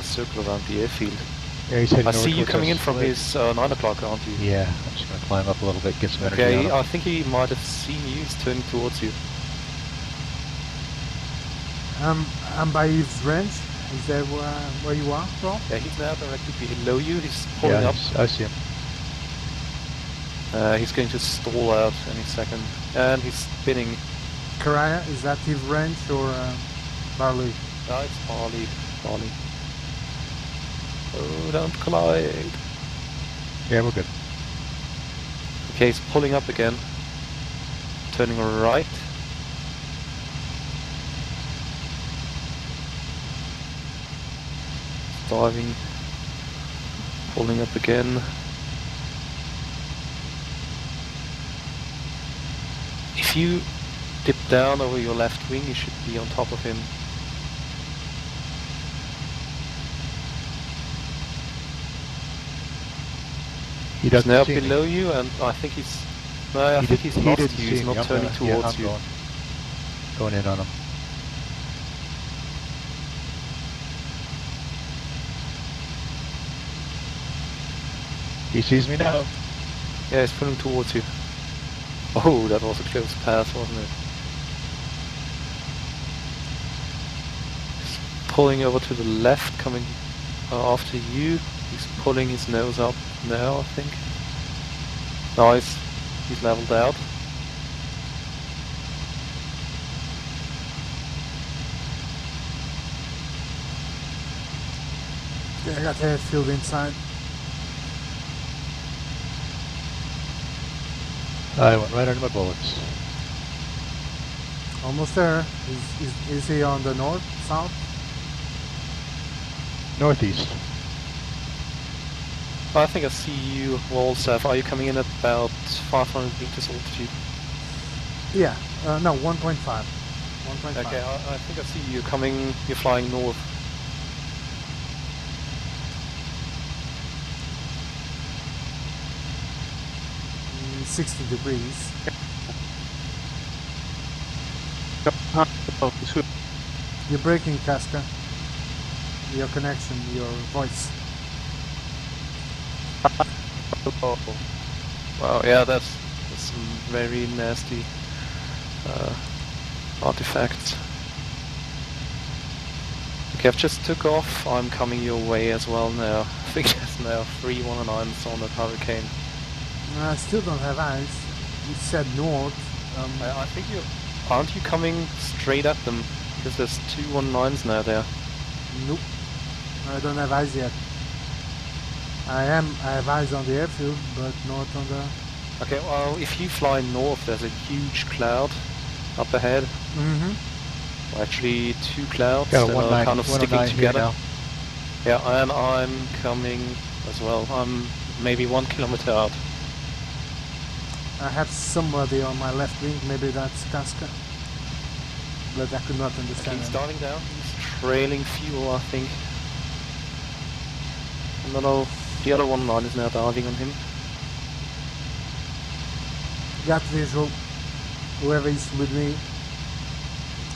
S6: circle around the airfield.
S7: Yeah, he's heading
S6: I
S7: north
S6: see you
S7: towards
S6: coming
S7: us.
S6: in from his 9 o'clock, aren't you?
S7: Yeah, I'm just going to climb up a little bit, get some energy
S6: Okay,
S7: on him.
S6: I think he might have seen you. He's turning towards you.
S1: I'm by Eve's Ranch. Is that where you are, Rob?
S6: Yeah, he's now directly below you. He's pulling
S7: Yeah,
S6: up.
S7: I see him.
S6: He's going to stall out any second. And he's spinning.
S1: Karaya, is that Eve Ranch or Barley?
S6: No, it's Barley. Barley. Oh, don't collide.
S7: Yeah, we're good.
S6: Okay, he's pulling up again. Turning right. Diving. Pulling up again. If you dip down over your left wing, you should be on top of him.
S7: He
S6: He's
S7: doesn't
S6: now
S7: see
S6: below
S7: me.
S6: you, and I think he's... No, I think he's
S7: He
S6: lost
S7: didn't
S6: you.
S7: see
S6: He's
S7: me.
S6: not
S7: I'm
S6: turning
S7: gonna-
S6: towards you.
S7: Going in on him. He sees me now.
S6: Yeah, he's pulling towards you. Oh, that was a close pass, wasn't it? He's pulling over to the left, coming after you. He's pulling his nose up now, I think. Nice. He's leveled out.
S1: Yeah, I got the airfield inside.
S7: I went right under my bullets.
S1: Almost there. Is he on the north, south?
S7: Northeast.
S6: I think I see you, Lolsav. Are you coming in at about 500 meters altitude?
S1: Yeah. No, 1.5. 1.5.
S6: Okay, I think I see you coming. You're flying north.
S1: 60 degrees. You're breaking, Casca. Your connection, your voice.
S3: Oh,
S6: Wow, yeah, that's some very nasty artifacts. Okay, I've just took off. I'm coming your way as well now. I think there's now 3 109s on that hurricane.
S1: I still don't have eyes. You said north.
S6: I think you aren't you coming straight at them because there's 2 109s now there.
S1: Nope. I don't have eyes yet. I have eyes on the airfield, but not on the...
S6: Okay, well, if you fly north, there's a huge cloud up ahead.
S1: Mm-hmm.
S6: Actually, 2 clouds
S7: Got
S6: that
S7: a
S6: are kind of
S7: 109
S6: sticking
S7: here
S6: together.
S7: now.
S6: Yeah, and I'm coming as well. I'm maybe 1 kilometer out.
S1: I have somebody on my left wing, maybe that's Casca. But I could not
S6: Okay,
S1: understand
S6: he's
S1: him.
S6: starting down. He's trailing fuel, I think. And then the other 109 is now diving on him.
S1: Got visual. Whoever is with me.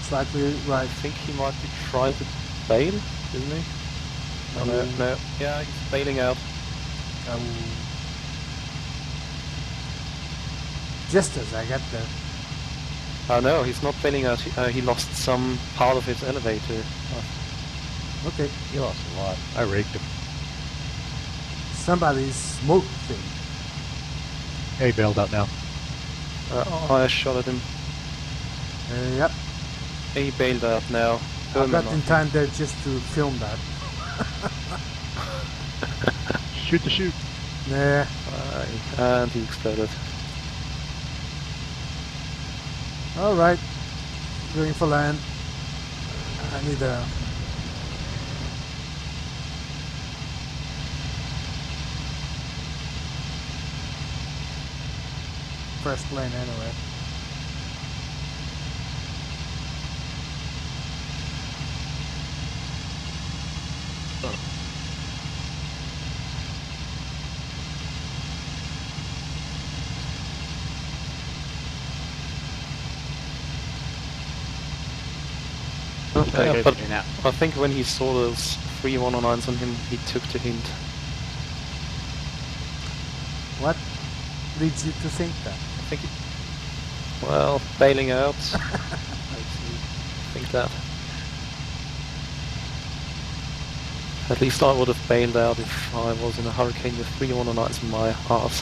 S1: Slightly
S6: I
S1: right.
S6: think he might be trying to bail, isn't he? Oh, no. Yeah, he's bailing out.
S1: Just as I get there.
S6: Oh no, he's not bailing out. He lost some part of his elevator.
S1: Okay.
S7: He lost a lot. I raked him.
S1: Somebody's smoke thing.
S7: He bailed out now.
S6: I shot at him.
S1: Yep.
S6: He bailed out now.
S1: I got in time there just to film that.
S7: Shoot the shoot.
S1: Nah.
S6: And he exploded.
S1: Alright. Going for land. I need a... first plane anyway.
S6: Yeah, but I think when he saw those 3 109s on him, he took the hint.
S1: What leads you to think that?
S6: I think well, bailing out makes me think that. At least I would have bailed out if I was in a hurricane with 3 109s in my arse.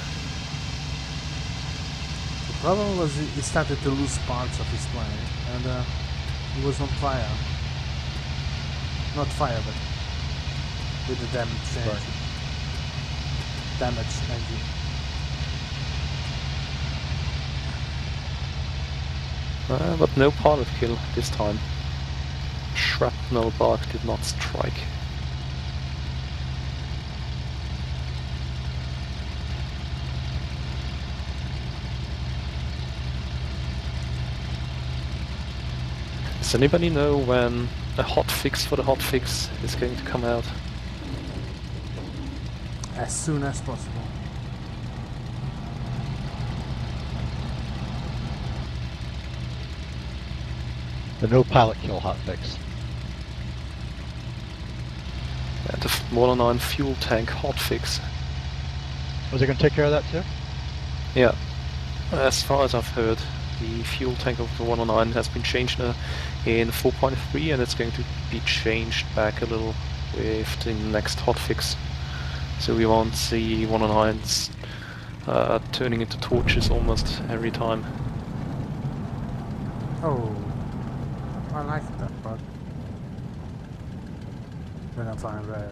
S1: The problem was he started to lose parts of his plane and he was on fire. Not fire, but with the damaged engine. Damaged engine.
S6: But no pilot kill this time. Shrapnel bark did not strike. Does anybody know when a hotfix for the hotfix is going to come out?
S1: As soon as possible.
S7: The no pilot kill hotfix.
S6: And the 109 fuel tank hotfix.
S7: Was it going to take care of that too?
S6: Yeah, as far as I've heard, the fuel tank of the 109 has been changed in 4.3 and it's going to be changed back a little with the next hotfix. So we won't see 109s turning into torches almost every time.
S1: Oh, I like that part. When I'm flying red.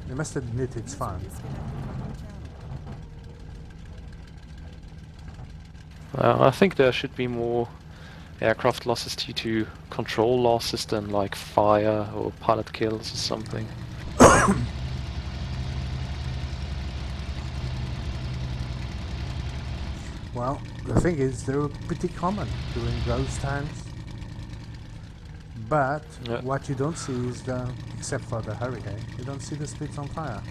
S1: You must admit it's fun.
S6: I think there should be more aircraft losses due to control losses than like fire or pilot kills or something.
S1: Well, the thing is, they were pretty common during those times. But
S6: Yeah.
S1: what you don't see is except for the hurricane, you don't see the Spits on fire.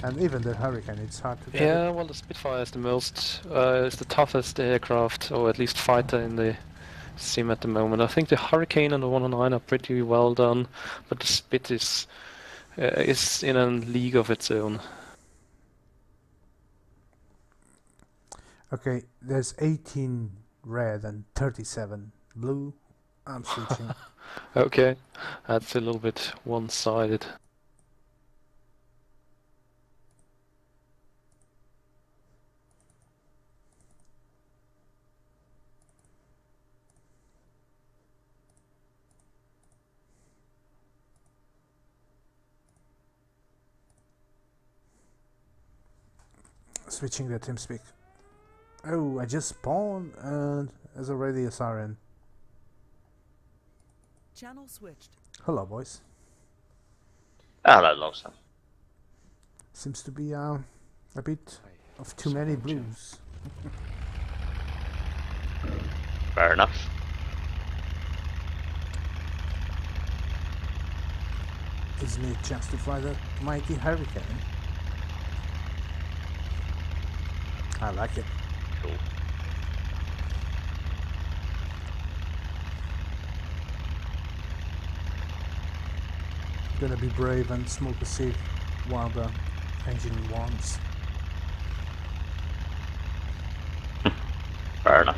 S1: And even the hurricane, it's hard to get
S6: Yeah,
S1: it.
S6: well, the Spitfire is the toughest aircraft, or at least fighter in the sim at the moment. I think the Hurricane and the 109 are pretty well done, but the Spit is is in a league of its own.
S1: Okay, there's 18 red and 37 blue. I'm switching.
S6: Okay, that's a little bit one-sided.
S1: Switching the TeamSpeak. Oh, I just spawned and there's already a siren.
S8: Channel switched.
S1: Hello, boys.
S5: Hello, Lolsav.
S1: Seems to be a bit of too many blues.
S5: Fair enough.
S1: Gives me a chance to fly the mighty hurricane. I like it.
S5: Cool.
S1: Gonna be brave and smoke a seat while the engine warms.
S5: Fair enough.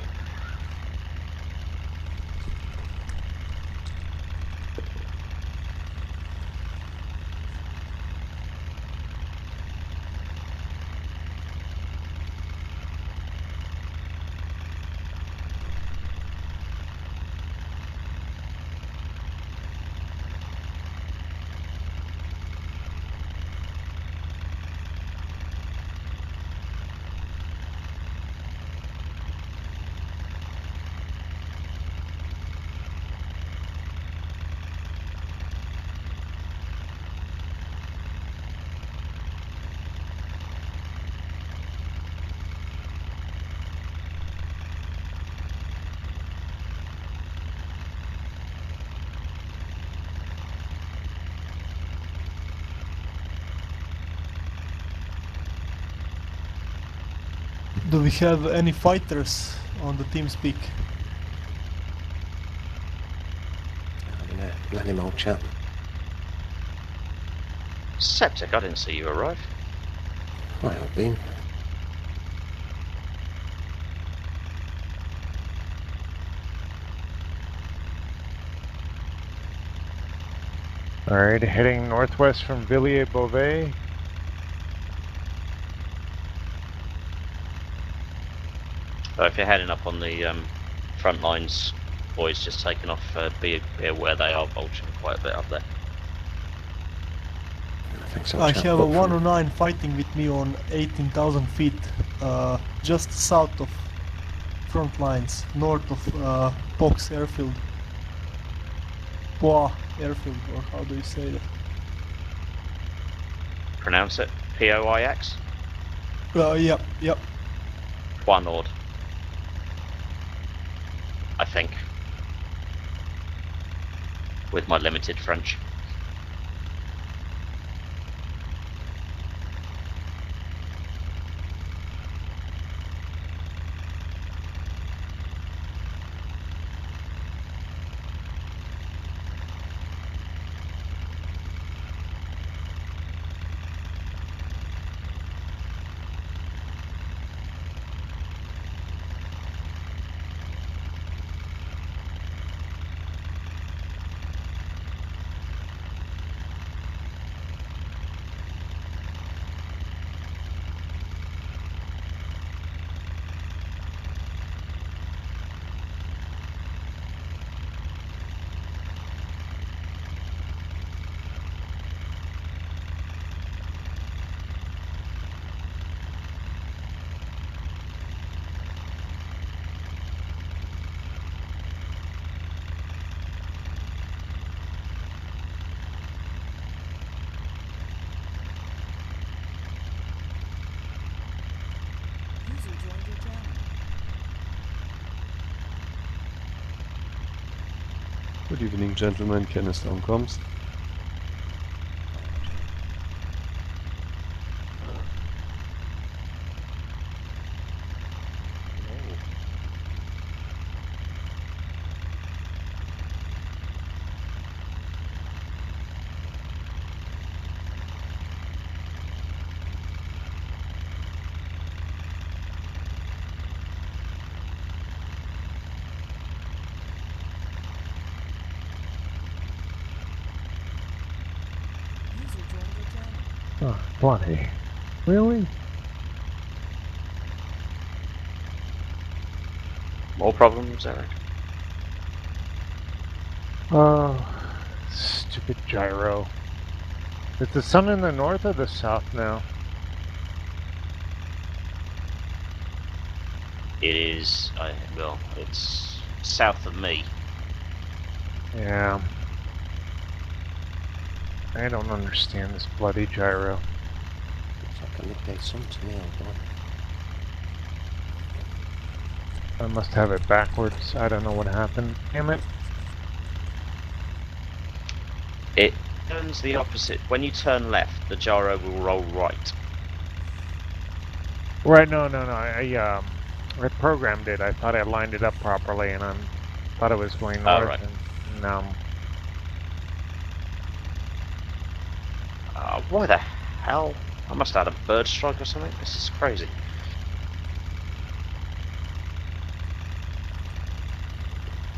S9: Do we have any fighters on the TeamSpeak?
S10: Let him old chap.
S5: Septic, I didn't see you arrive.
S10: Might have been.
S11: Alright, heading northwest from Villiers-Beauvais.
S5: If you're heading up on the front lines, boys just taking off, be aware they are bulging quite a bit up there.
S9: I have a 109 fighting with me on 18,000 feet, just south of front lines, north of Pox airfield. Poix airfield, or how do you say that?
S5: Pronounce it Poix?
S9: Yep.
S5: Poix Nord. I think. With my limited French.
S8: User joined your channel.
S12: Good evening, gentlemen. Kenneth on comms.
S11: Oh, bloody. Really?
S13: More problems, Eric?
S11: Oh, stupid gyro. Is the sun in the north or the south now?
S13: It is, well, it's south of me.
S11: Yeah. I don't understand this bloody gyro.
S10: Looks like a midday sun to me, old boy.
S11: I must have it backwards. I don't know what happened. Damn it.
S13: It turns the opposite. When you turn left, the gyro will roll right.
S11: Right, no. I programmed it. I thought I lined it up properly, and I thought it was going
S13: Oh,
S11: north,
S13: right.
S11: and now
S13: Why the hell? I must have had a bird strike or something. This is crazy.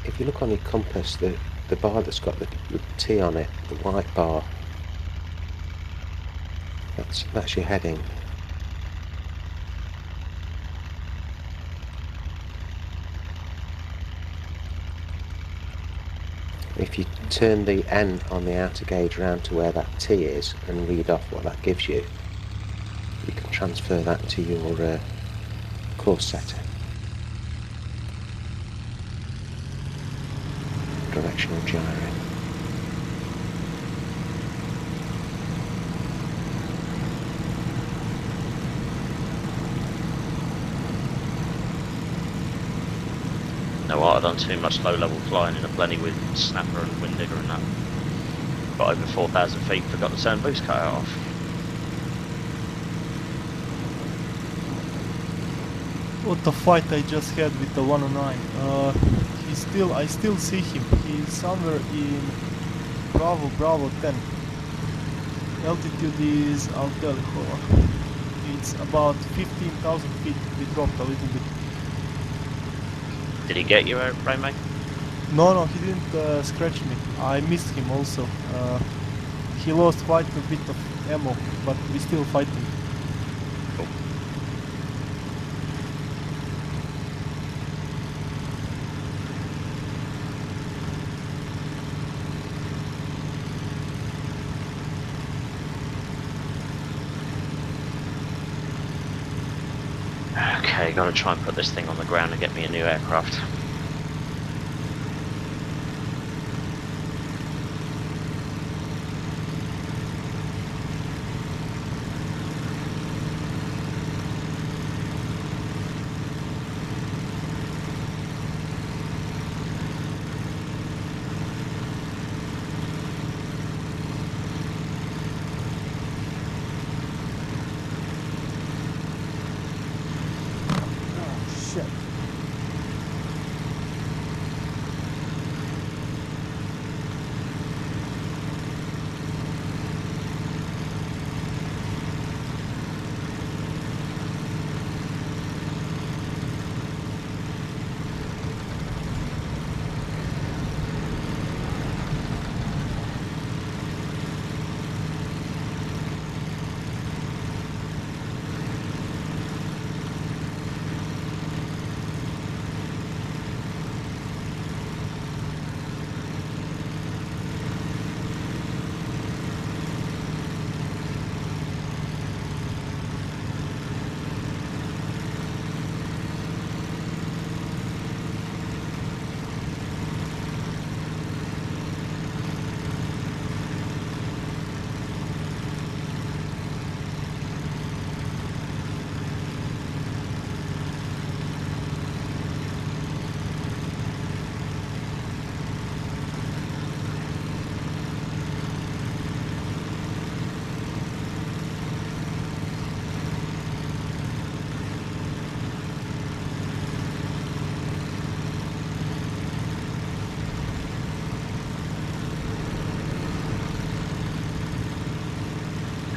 S10: If you look on your compass, the bar that's got the T on it, the white bar, that's your heading. If you turn the N on the outer gauge round to where that T is and read off what that gives you, you can transfer that to your course setter. Directional gyro.
S13: You know what? I've done too much low-level flying in a plenty with Snapper and Wind Digger and that. Got over 4,000 feet, forgot to turn boost cutter off.
S9: What a fight I just had with the 109. I still see him. He's somewhere in Bravo 10. Altitude is, I'll tell you, hold on. It's about 15,000 feet. We dropped a little bit.
S13: Did he get you, Rainmaker?
S9: No, he didn't scratch me. I missed him also. He lost quite a bit of ammo, but we still fighting.
S13: Cool. Okay, gotta try and put this thing on the ground and get me a new aircraft.
S1: Shit.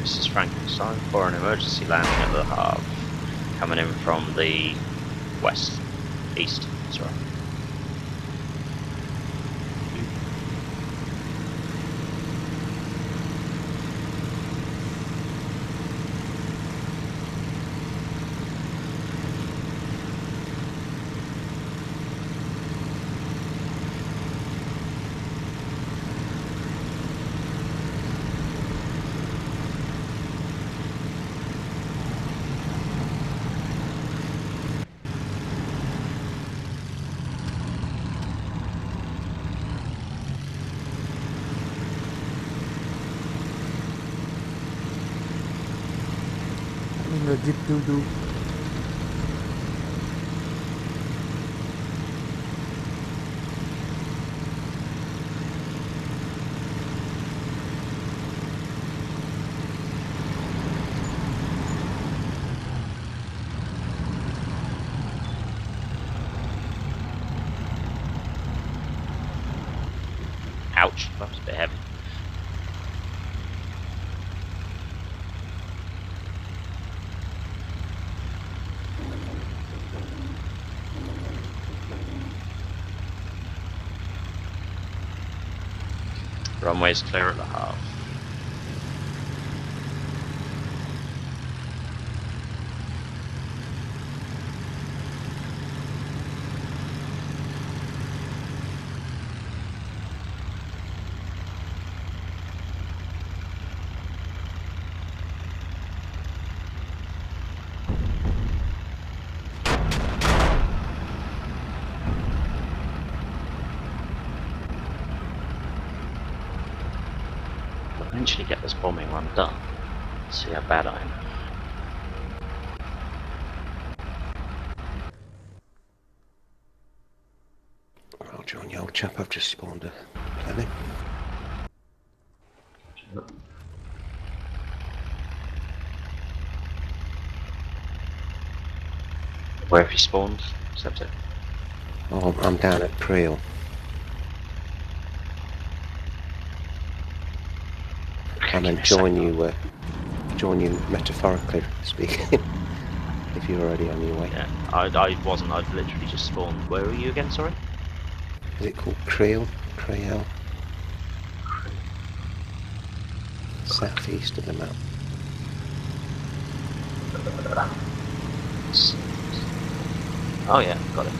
S13: This is Frankenstein for an emergency landing at the Havre, coming in from the east, sorry.
S1: In the deep doo-doo.
S13: Ouch, that was a bit heavy. Runway's clear at the half. I'll eventually get this bombing run done. See how bad I am.
S10: Well, John, you old chap, I've just spawned a planet.
S13: Where have you spawned, Septic?
S10: Oh, I'm down at Creel. I meant join you metaphorically speaking, if you're already on your way.
S13: Yeah, I wasn't, I'd literally just spawned. Where are you again, sorry?
S10: Is it called Creel? Creel? Southeast of the map.
S13: Oh yeah, got it.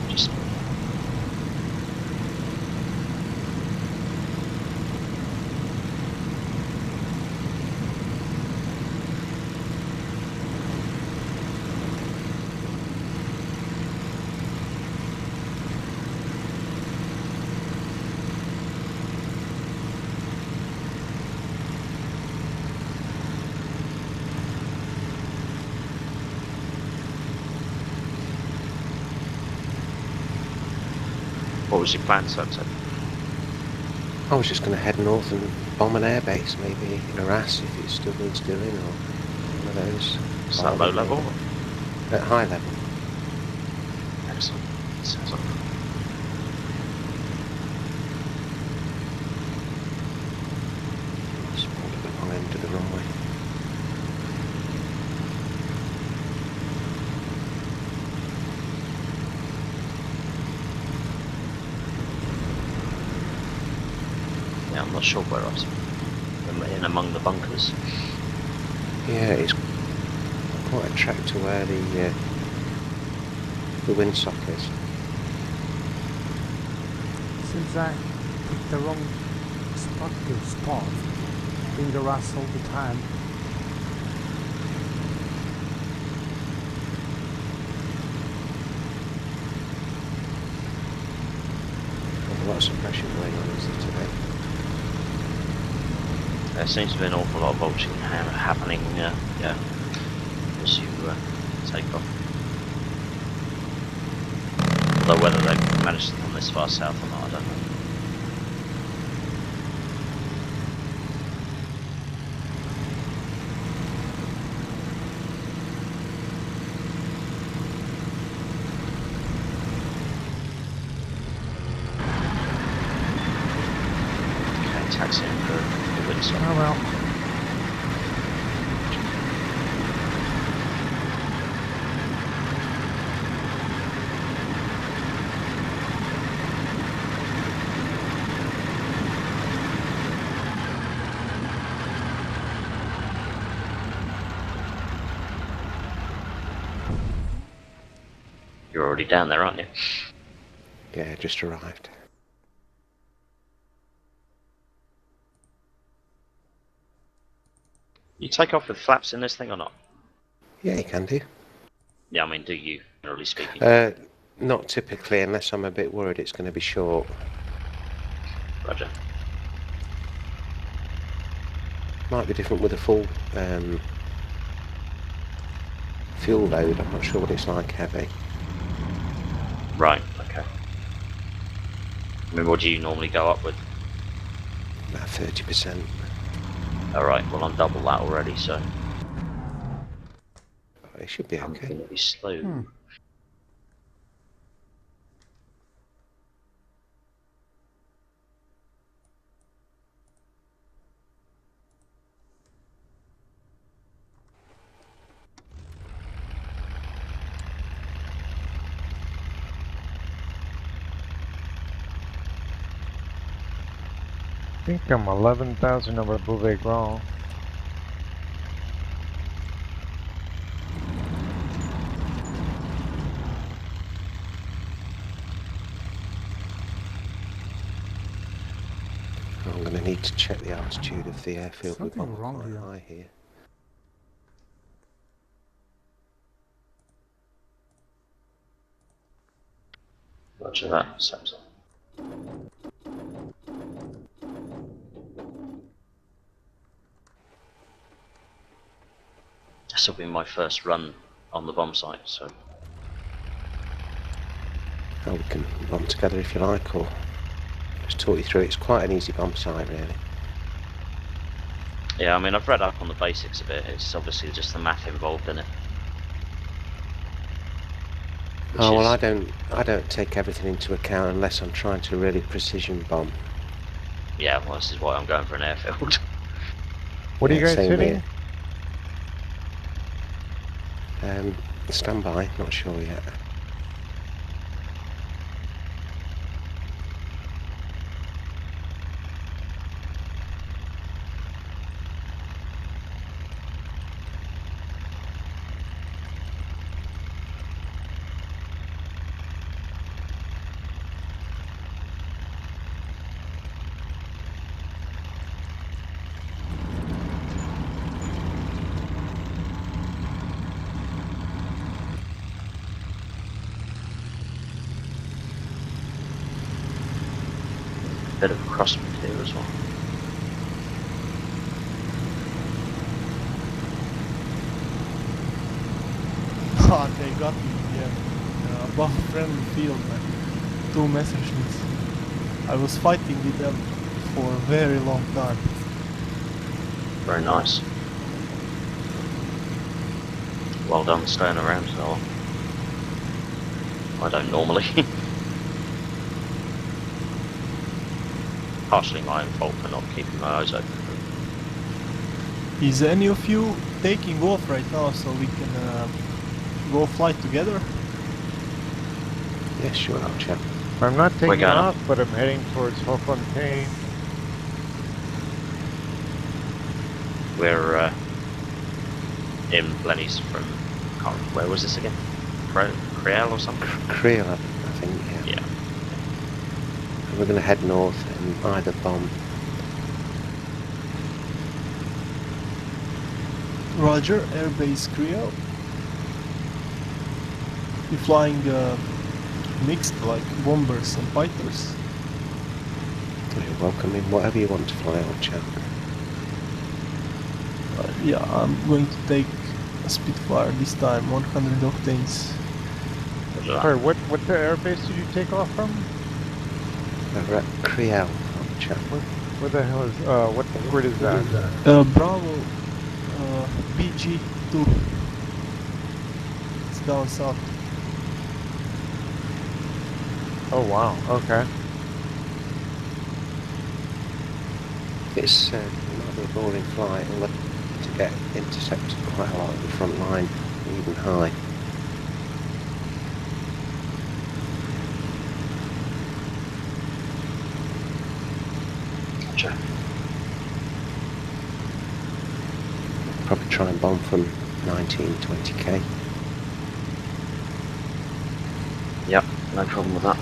S13: Just what was your plan, Sunset?
S10: I was just going to head north and bomb an airbase, maybe harass if it still needs doing, or one of those.
S13: Is that low level?
S10: At high level.
S13: Excellent. Sounds like
S10: Spawned at the wrong end of the runway.
S13: yeah, I'm not sure where I was. I'm in among the bunkers.
S10: Yeah, it's quite a trek to where the windsock is.
S1: Since I picked the wrong spot to spawn, being harassed all the time.
S10: There's lots of pressure going on, is there, today?
S13: There seems to be an awful lot of vulturing happening, yeah, as you take off. Although whether they've managed to come this far south or not, I don't know. Okay, taxi in for the windsor.
S1: Oh well.
S13: You're already down there, aren't you?
S10: Yeah, just arrived.
S13: You take off with flaps in this thing or not?
S10: Yeah, you can do.
S13: Yeah, I mean, do you, generally speaking?
S10: Not typically, unless I'm a bit worried it's going to be short.
S13: Roger.
S10: Might be different with a full fuel load. I'm not sure what it's like heavy.
S13: Right, okay. I mean, what do you normally go up with?
S10: About 30%.
S13: Alright, well I'm double that already, so
S10: It should be
S13: I'm
S10: okay.
S13: going to be slow.
S11: I think I'm 11,000 over Beauvais Grand.
S10: I'm going to need to check the altitude of the airfield. We're
S1: Something wrong
S10: quite
S1: here.
S10: high here.
S13: Roger that, Samsung. This will be my first run on the bomb site, so...
S10: Oh, we can bomb together if you like, or just talk you through it. It's quite an easy bomb site, really.
S13: Yeah, I mean, I've read up on the basics a bit. It's obviously just the math involved in it.
S10: Oh well, I don't take everything into account unless I'm trying to really precision bomb.
S13: Yeah, well, this is why I'm going for an airfield.
S11: What are you guys
S10: same
S11: hitting?
S10: Here. Stand by, not sure yet.
S13: Bit of a crosswind here as well.
S9: Ah, they got me, yeah. Above friendly field, like 2 Messerschmitts. I was fighting with them for a very long time.
S13: Very nice. Well done staying around, so I don't normally. Partially my own fault for not keeping my eyes open.
S9: Is any of you taking off right now so we can go fly together?
S10: Yeah, sure, I'll check.
S11: I'm not
S13: We're
S11: taking
S13: going
S11: off, but I'm heading towards Hofontaine.
S13: We're in Blenny's from, where was this again? Creole or something?
S10: Creole, I think, yeah.
S13: Yeah.
S10: And we're going to head north and either bomb.
S9: Roger, airbase Creole. You're flying mixed, like bombers and fighters.
S10: You're welcome in whatever you want to fly on, chap.
S9: Yeah, I'm going to take a Spitfire this time, 100 octanes.
S11: Sorry, what the airbase did you take off from?
S10: We're at Creole, chap.
S11: Where the hell is, what grid is that?
S9: Bravo, BG2. It's down south.
S11: Oh wow, okay.
S10: It's might be a boring flight, and to get intercepted quite a lot of the front line, even high.
S13: Gotcha.
S10: Probably try and bomb from 19-20k.
S13: Yep, no problem with that.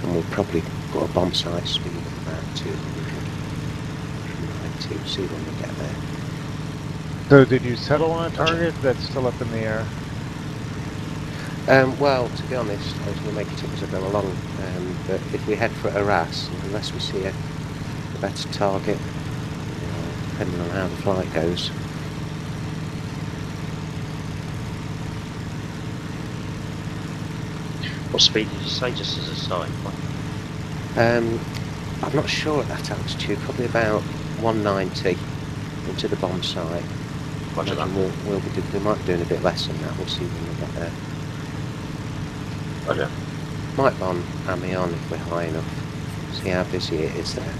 S10: And we'll probably got a bomb site speed of about 200, 190, see when we get there.
S11: So did you settle on a target that's still up in the air?
S10: Well, to be honest, I was going to make it up as I go along, but if we head for Arras, unless we see a better target, depending on how the flight goes.
S13: What speed did you say, just as a starting point?
S10: I'm not sure at that altitude, probably about 190 into the bomb site.
S13: Roger that.
S10: We might be doing a bit less than that, we'll see when we get there.
S13: Roger.
S10: Might bomb Amiens if we're high enough, see how busy it is there.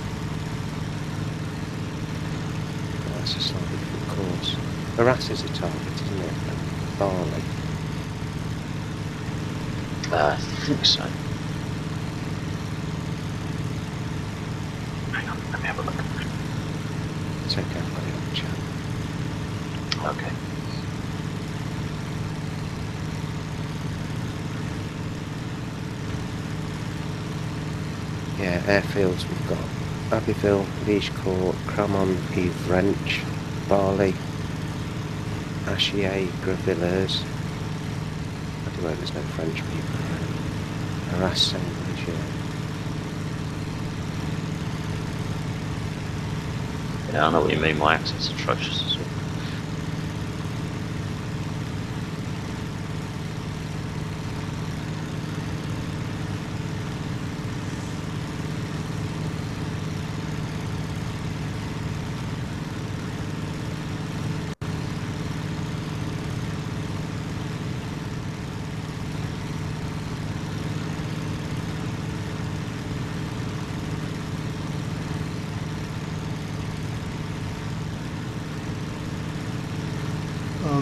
S10: But that's a slightly different course. Arras is a target, isn't it? And Barley.
S13: I think so. Hang on, let me have a look.
S10: It's okay, I've got it on the chat.
S13: Okay.
S10: Yeah, airfields we've got Abbeville, Liège-Court, Cramont-Yves-Rench, Barley, Achier, Gravillers. I do hope there's no French people. Arras, Saint-Léger.
S13: Yeah, I know what you mean, my accent's atrocious as well.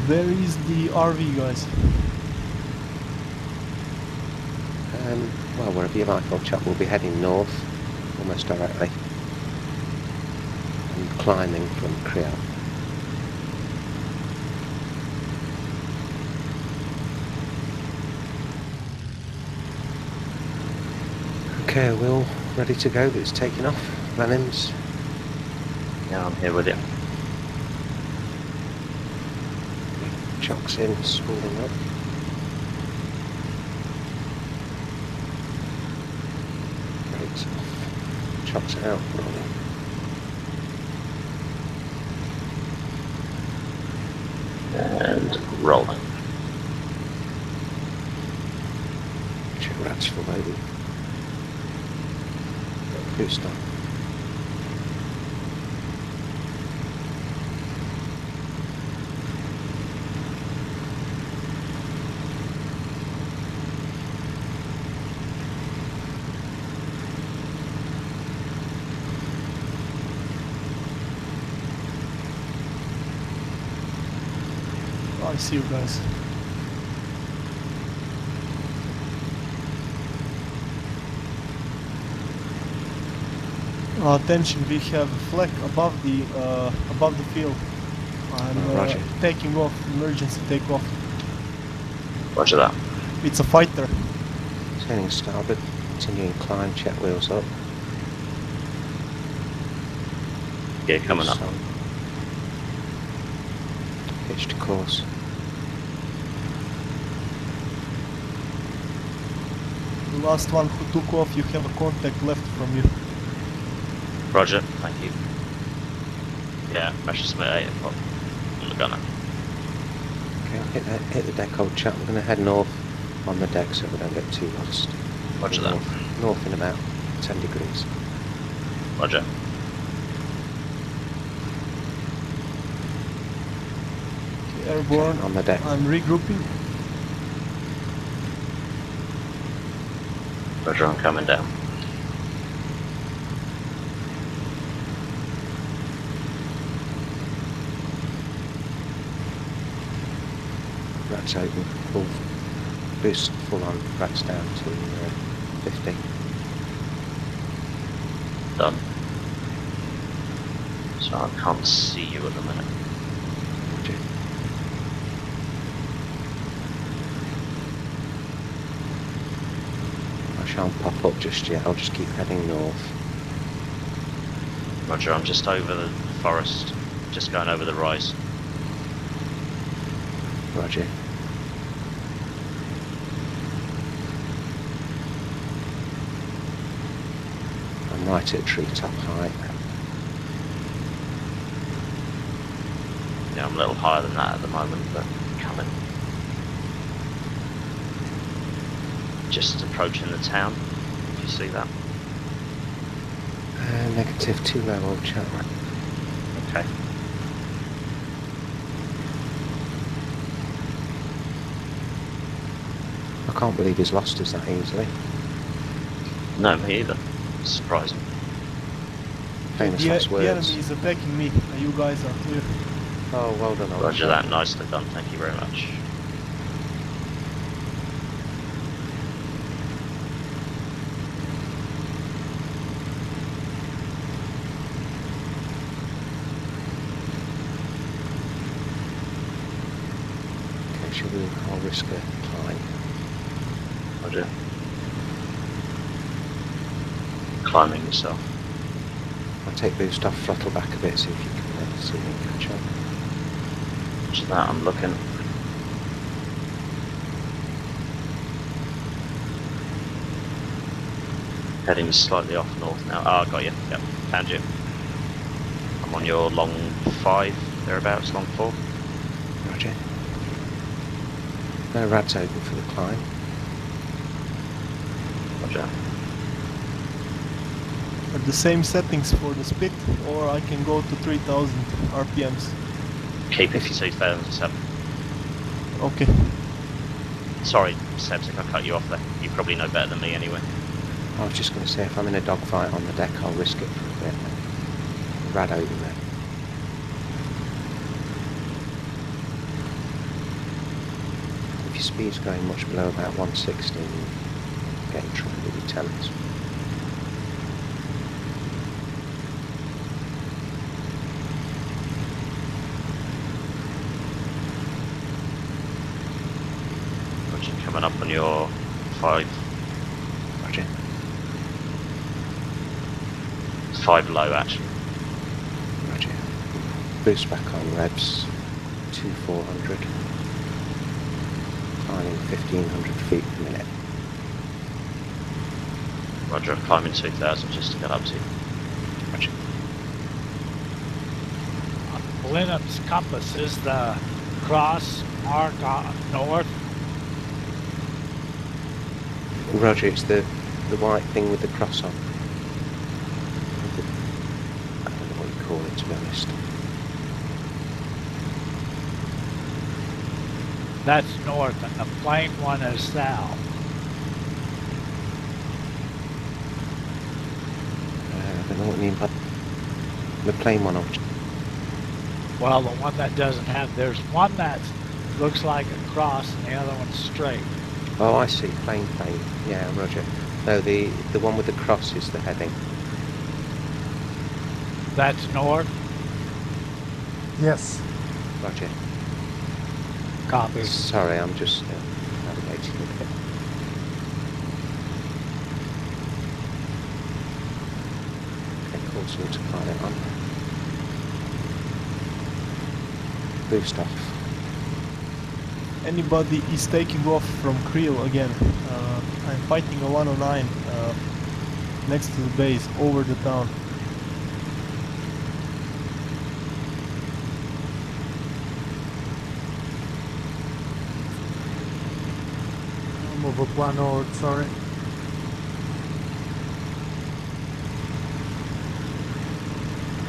S9: Where is the RV, guys?
S10: Well, wherever you like, old chap, we'll be heading north, almost directly, and climbing from Creole. Okay, we're all ready to go, but it's taking off. Lenims.
S13: Yeah, I'm here with you.
S10: Chocks in, spooling up. Brakes off. Chocks out, rolling.
S13: And rolling.
S10: Check rats for loading. Boost on.
S9: I see you guys. Attention, we have a flag above the field. I'm taking off, emergency takeoff.
S13: Roger that.
S10: It's a fighter. Turning starboard, continuing climb, check wheels up.
S13: Yeah, coming up.
S10: Pitch to course.
S9: The last one who took off, you have a contact left from you.
S13: Roger, thank you. Yeah, Messerschmitt 8 o'clock. I'm the gunner.
S10: Okay, hit the deck, old chap. We're going to head north on the deck so we don't get too lost.
S13: Roger that.
S10: North in about 10 degrees.
S13: Roger.
S9: Okay, airborne.
S10: Okay, on the deck.
S9: I'm regrouping.
S13: Roger, I'm coming down.
S10: Rats open, full boost, full on, rats down to 50.
S13: Done. So I can't see you at the minute.
S10: Roger. I shan't pop up just yet, I'll just keep heading north.
S13: Roger, I'm just over the forest, just going over the rise.
S10: Roger. I'm right at treetop height.
S13: Yeah, I'm a little higher than that at the moment, but coming. Just approaching the town, if you see that.
S10: Negative 2 low, old chap.
S13: Okay.
S10: I can't believe he's lost us that easily.
S13: No, me either. Surprising.
S10: Famous
S9: The
S10: last words.
S9: enemy is attacking me. You guys are clear.
S10: Oh, well done, old
S13: Roger
S10: chap.
S13: that, nicely done, thank you very much.
S10: Okay, shall we? I'll risk a climb.
S13: Roger. Climbing yourself.
S10: I'll take boost off, throttle back a bit, see if you can see me catch up.
S13: Roger that, I'm looking. Heading slightly off north now. Oh, I got you. Yep, found you. I'm on your long 5, thereabouts, long 4.
S10: Roger. No rads open for the climb.
S13: Roger.
S9: Are the same settings for the spit, or I can go to 3000 RPMs?
S13: Keep it to 2007.
S9: Okay.
S13: Sorry, Sebs, if I cut you off there. You probably know better than me anyway.
S10: I was just going to say, if I'm in a dogfight on the deck, I'll risk it for a bit. Rad open there. If your speed's going much below about 160, get in trouble with your temps.
S13: Roger, coming up on your 5.
S10: Roger.
S13: 5 low, actually.
S10: Roger. Boost back on revs. 2400. Climbing 1500 feet per minute.
S13: Roger, climbing 2000 just to get up to you.
S10: Roger.
S14: Blenheim's compass is the cross mark north.
S10: Roger, it's the white thing with the cross on. I don't know what you call it, to be honest.
S14: That's north, and the plain one is south.
S10: I don't know what you mean by the plain one.
S14: Well, the one that doesn't have, there's one that looks like a cross, and the other one's straight.
S10: Oh, I see. Plain. Yeah, Roger. No, the one with the cross is the heading.
S14: That's north.
S1: Yes.
S10: Roger.
S14: Copy.
S10: Sorry, I'm just navigating a bit. Okay, course autopilot on. Boost off.
S9: Anybody is taking off from Creel again. I'm fighting a 109 next to the base, over the town.
S1: I'm over plan north, sorry.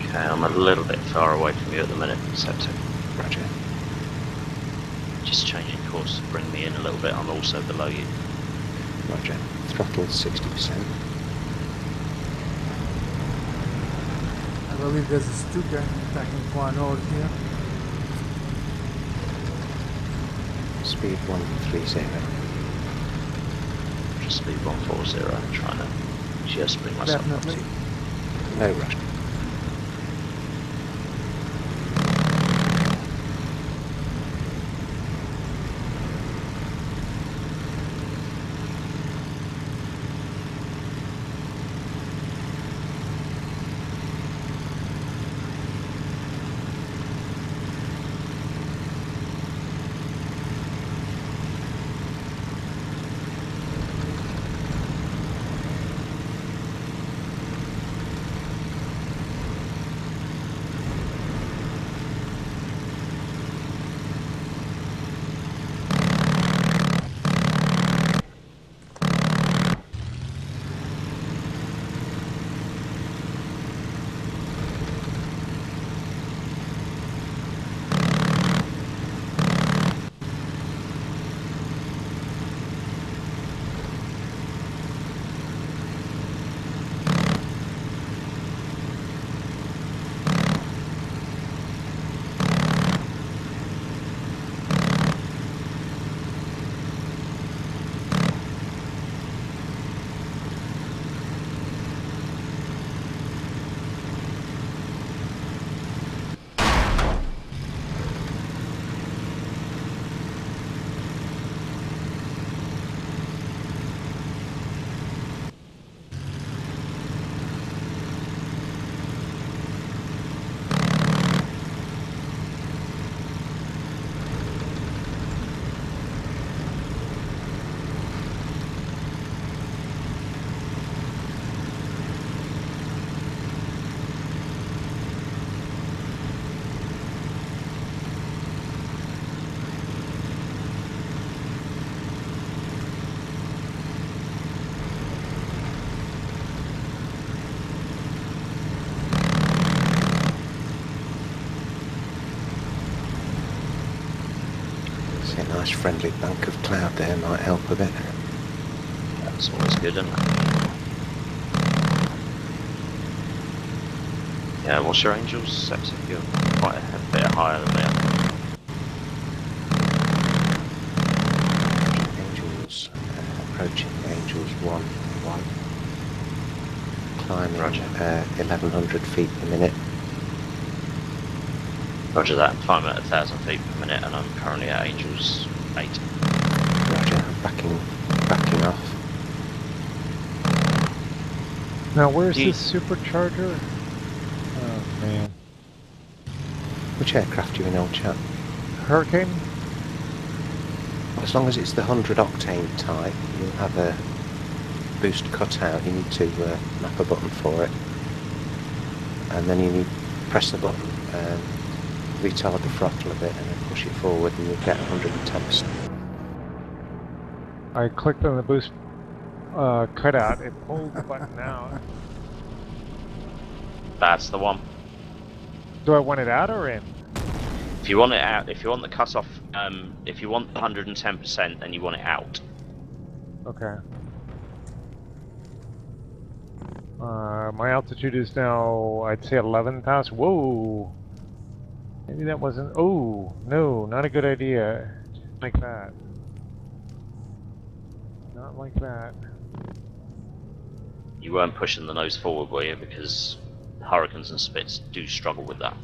S13: Okay, I'm a little bit far away from you at the minute, Septic.
S10: Roger.
S13: Just changing course to bring me in a little bit. I'm also below you.
S10: Roger. Throttle 60%.
S1: I believe there's a Stuka attacking plan north here.
S10: Speed 130.
S13: Just speed 140. I'm trying to just bring myself up to
S1: Definitely.
S13: you.
S10: No rush. See a nice friendly bank of cloud there might help a bit.
S13: That's always good, isn't it? Yeah, what's your angels? Septic, you're quite a bit higher than me.
S10: Angels, approaching Angels 1, 1. Climbing 1100 feet per minute.
S13: Roger that, I'm at 1,000 feet per minute and I'm currently at Angels 8.
S10: Roger, backing off.
S11: Now, where's this supercharger? Oh, man.
S10: Which aircraft are you in, old chap?
S11: Hurricane?
S10: As long as it's the 100 octane type, you'll have a boost cutout. You need to map a button for it. And then you need to press the button and retard the throttle a bit and then push it forward and you'll get 110%.
S11: I clicked on the boost cutout. It pulled the button out.
S13: That's the one.
S11: Do I want it out or in?
S13: If you want it out, if you want the cutoff, if you want 110%, then you want it out.
S11: Okay. My altitude is now, I'd say 11,000. Whoa! Maybe that wasn't. Oh, no, not a good idea. Like that. Not like that.
S13: You weren't pushing the nose forward, were you? Because Hurricanes and Spits do struggle with that.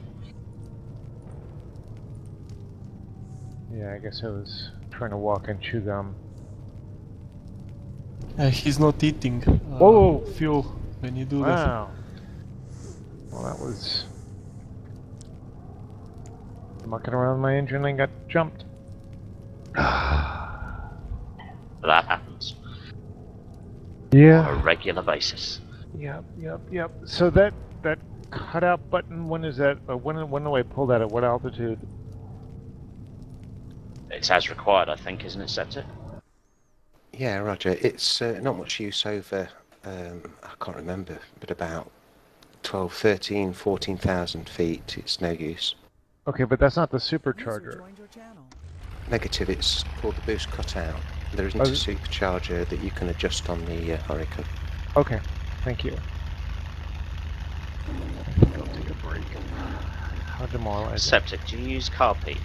S11: Yeah, I guess I was trying to walk and chew gum.
S9: He's not eating
S11: Whoa!
S9: fuel when you do
S11: Wow. Well, that was mucking around my engine and got jumped.
S13: That happens.
S11: Yeah.
S13: On a regular basis.
S11: Yep. So that cutout button, when is that? When do I pull that at what altitude?
S13: It's as required, I think, isn't it, Septic?
S10: Yeah, Roger. It's not much use over, I can't remember, but about 12, 13, 14,000 feet. It's no use.
S11: Okay, but that's not the supercharger.
S10: Negative, it's called the boost cutout. There isn't a supercharger that you can adjust on the Hurricane.
S11: Okay, thank you. I'll take a break. How demoralizing.
S13: Septic, do you use Carpete?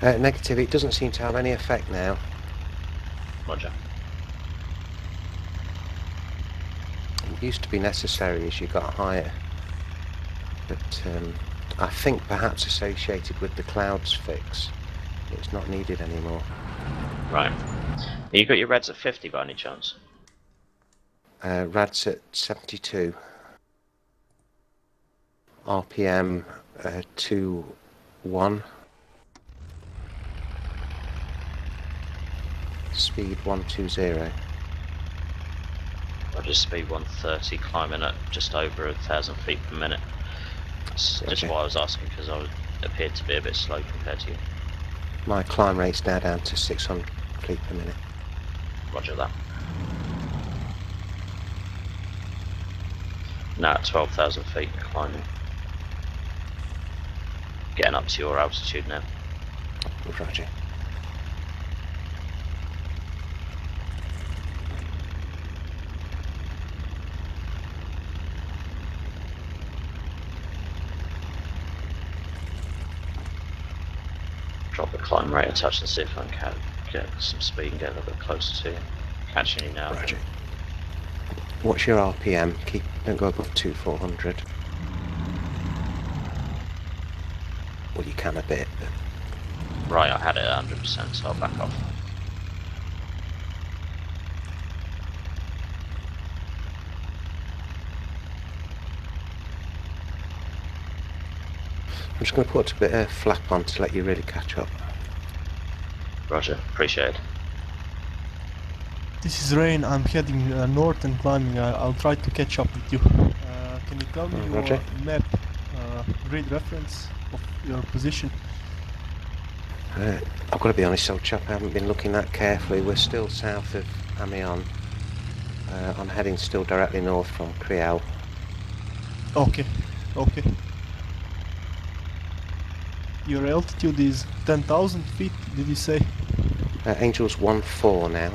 S10: Negative, it doesn't seem to have any effect now.
S13: Roger.
S10: It used to be necessary as you got higher, but I think perhaps associated with the clouds fix, it's not needed anymore.
S13: Right. You got your reds at 50 by any chance?
S10: Rad's at 72. RPM 2-1. Speed 120.
S13: Roger, speed 130, climbing at just over 1,000 feet per minute. That's just why I was asking, because I appeared to be a bit slow compared to you.
S10: My climb rate's now down to 600 feet per minute.
S13: Roger that. Now at 12,000 feet climbing. Getting up to your altitude now.
S10: Roger.
S13: Drop the climb rate a touch and see if I can get some speed and get a little bit closer to you. Catching you now.
S10: Roger. What's your RPM? Don't go above 2,400. Well, you can a bit, but...
S13: Right, I had it at 100%, so I'll back off.
S10: I'm just going to put a bit of flap on to let you really catch up.
S13: Roger, appreciate it.
S9: This is Rain, I'm heading north and climbing. I'll try to catch up with you. Can you tell me your map, grid reference of your position?
S10: I've got to be honest, old chap, I haven't been looking that carefully. We're still south of Amiens. I'm heading still directly north from Creole.
S9: Okay. Your altitude is 10,000 feet, did you say?
S10: Angel's 1-4 now.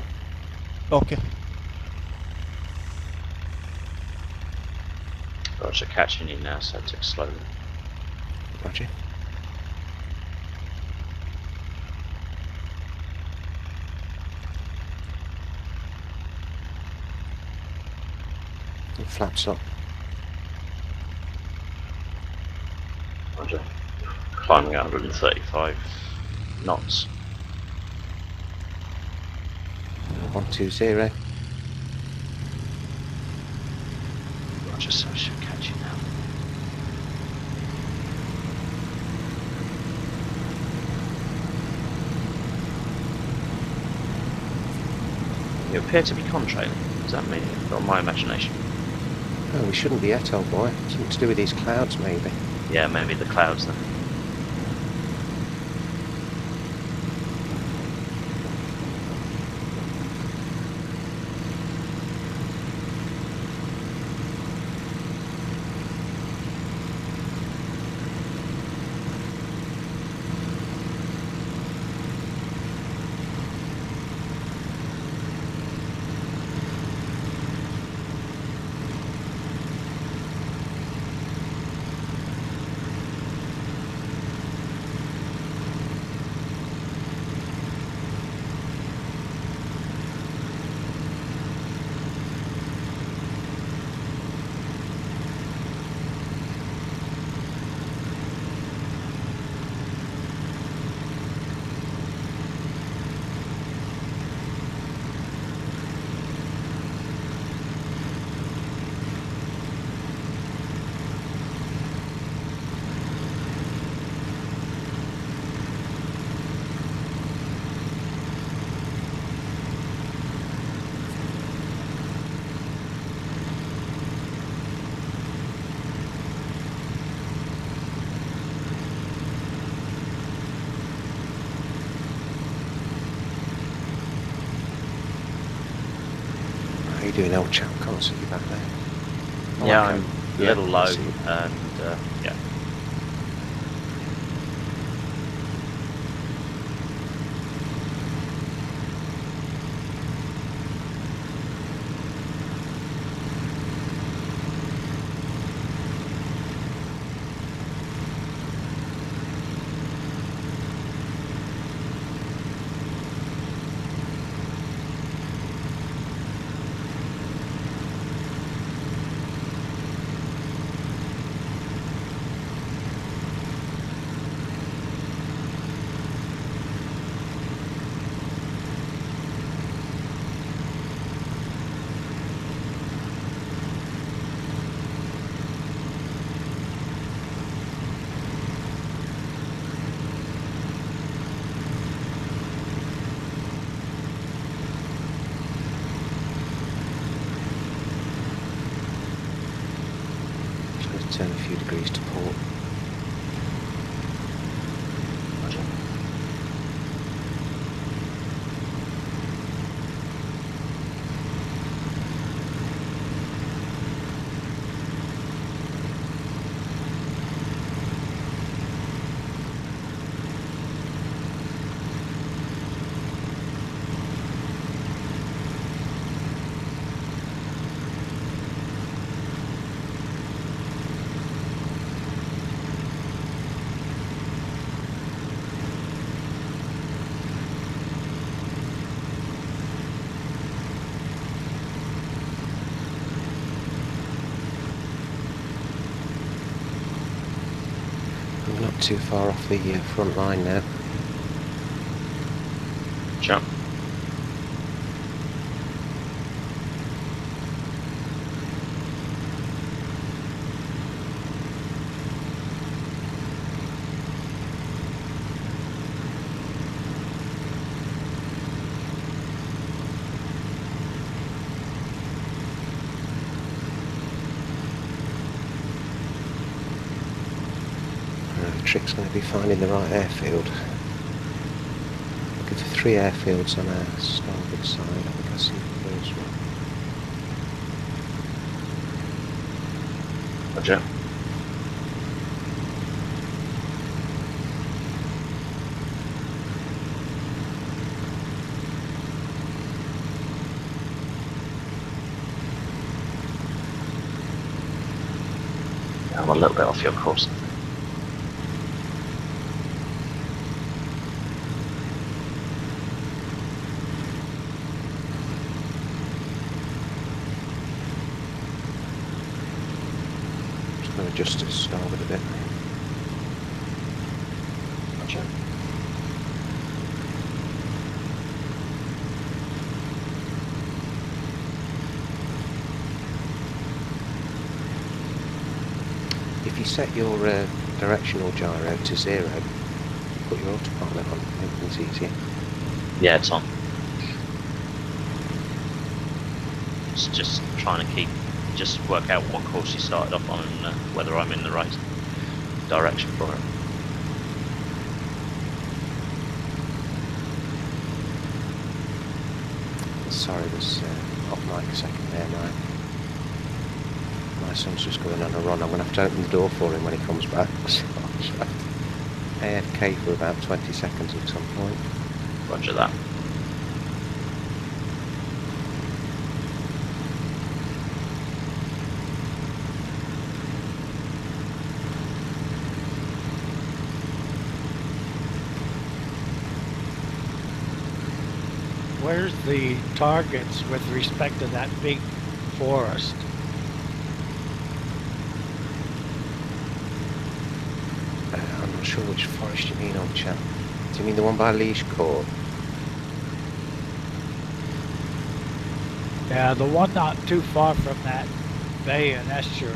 S9: Okay.
S13: Roger, catching you now, so take slowly.
S10: Roger. And flaps up.
S13: Roger. Climbing 135 knots.
S10: 120.
S13: Roger, so I should catch you now. You appear to be contrailing. Does that mean, or my imagination?
S10: Oh, we shouldn't be yet, old boy. Something to do with these clouds, maybe.
S13: Yeah, maybe the clouds then.
S10: How you doing, old chap? Can't see you back there. Oh,
S13: Yeah,
S10: okay.
S13: I'm a
S10: Yeah,
S13: little
S10: I
S13: low,
S10: see you.
S13: and yeah.
S10: Trying to turn a few degrees to port. We're not too far off the front line now.
S13: Jump.
S10: The trick's going to be finding the right airfield. Looking for 3 airfields on our starboard side. I think I see the first one.
S13: Roger. a little bit off your course.
S10: Just going to adjust to starboard a bit.
S13: Gotcha.
S10: If you set your directional gyro to 0, put your autopilot on, make things easier.
S13: Yeah, it's on. It's just trying to just work out what course you started off on and whether I'm in the right direction for it.
S10: Sorry, there's off mic a second there, Mike. My son's just going on a run. I'm going to have to open the door for him when he comes back. So AFK for about 20 seconds at some point.
S13: Roger that.
S14: Where's the targets with respect to that big forest?
S10: I'm not sure which forest you mean, old chap. Do you mean the one by Leash Court?
S14: Yeah, the one not too far from that bay and estuary.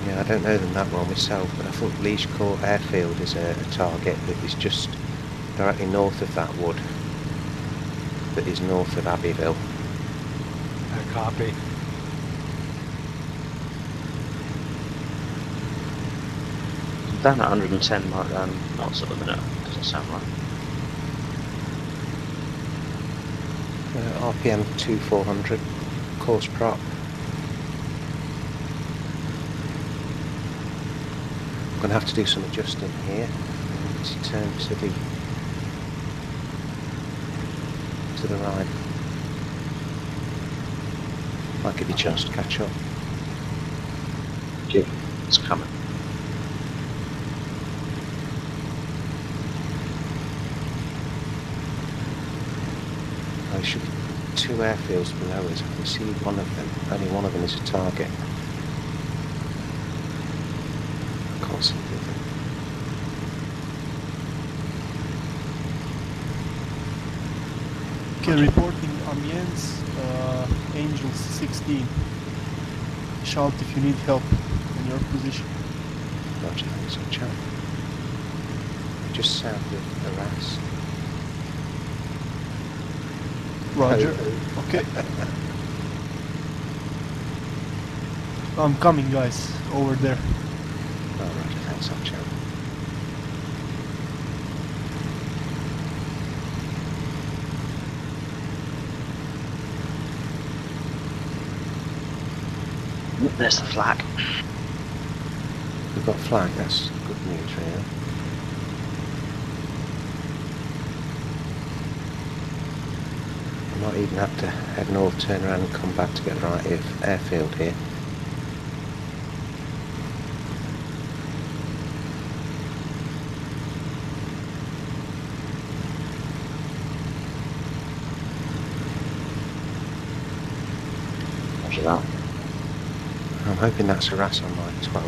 S10: Yeah, I don't know them that well myself, but I think Leash Court Airfield is a target that is just directly north of that wood. That is north of Abbeville.
S14: A copy.
S13: Down at 110 knots at the minute. Doesn't sound right.
S10: RPM 2400, course prop. I'm going to have to do some adjusting here. And turn to the right. Might give you a chance to catch up.
S13: Yeah, it's coming.
S10: There should be 2 airfields below us. I can see one of them. Only one of them is a target. I can't see the other.
S9: Okay, reporting Amiens, Angels 16. Shout if you need help in your position.
S10: Roger, thanks, old chap. Just south of Arras.
S9: Roger. Okay. I'm coming, guys, over there.
S10: Oh, Roger, thanks, old chap.
S13: There's the flag.
S10: We've got flag, that's good news, really. I might even have to head north, turn around and come back to get the right airfield here.
S13: Roger that.
S10: I'm hoping that's Arras on line 12.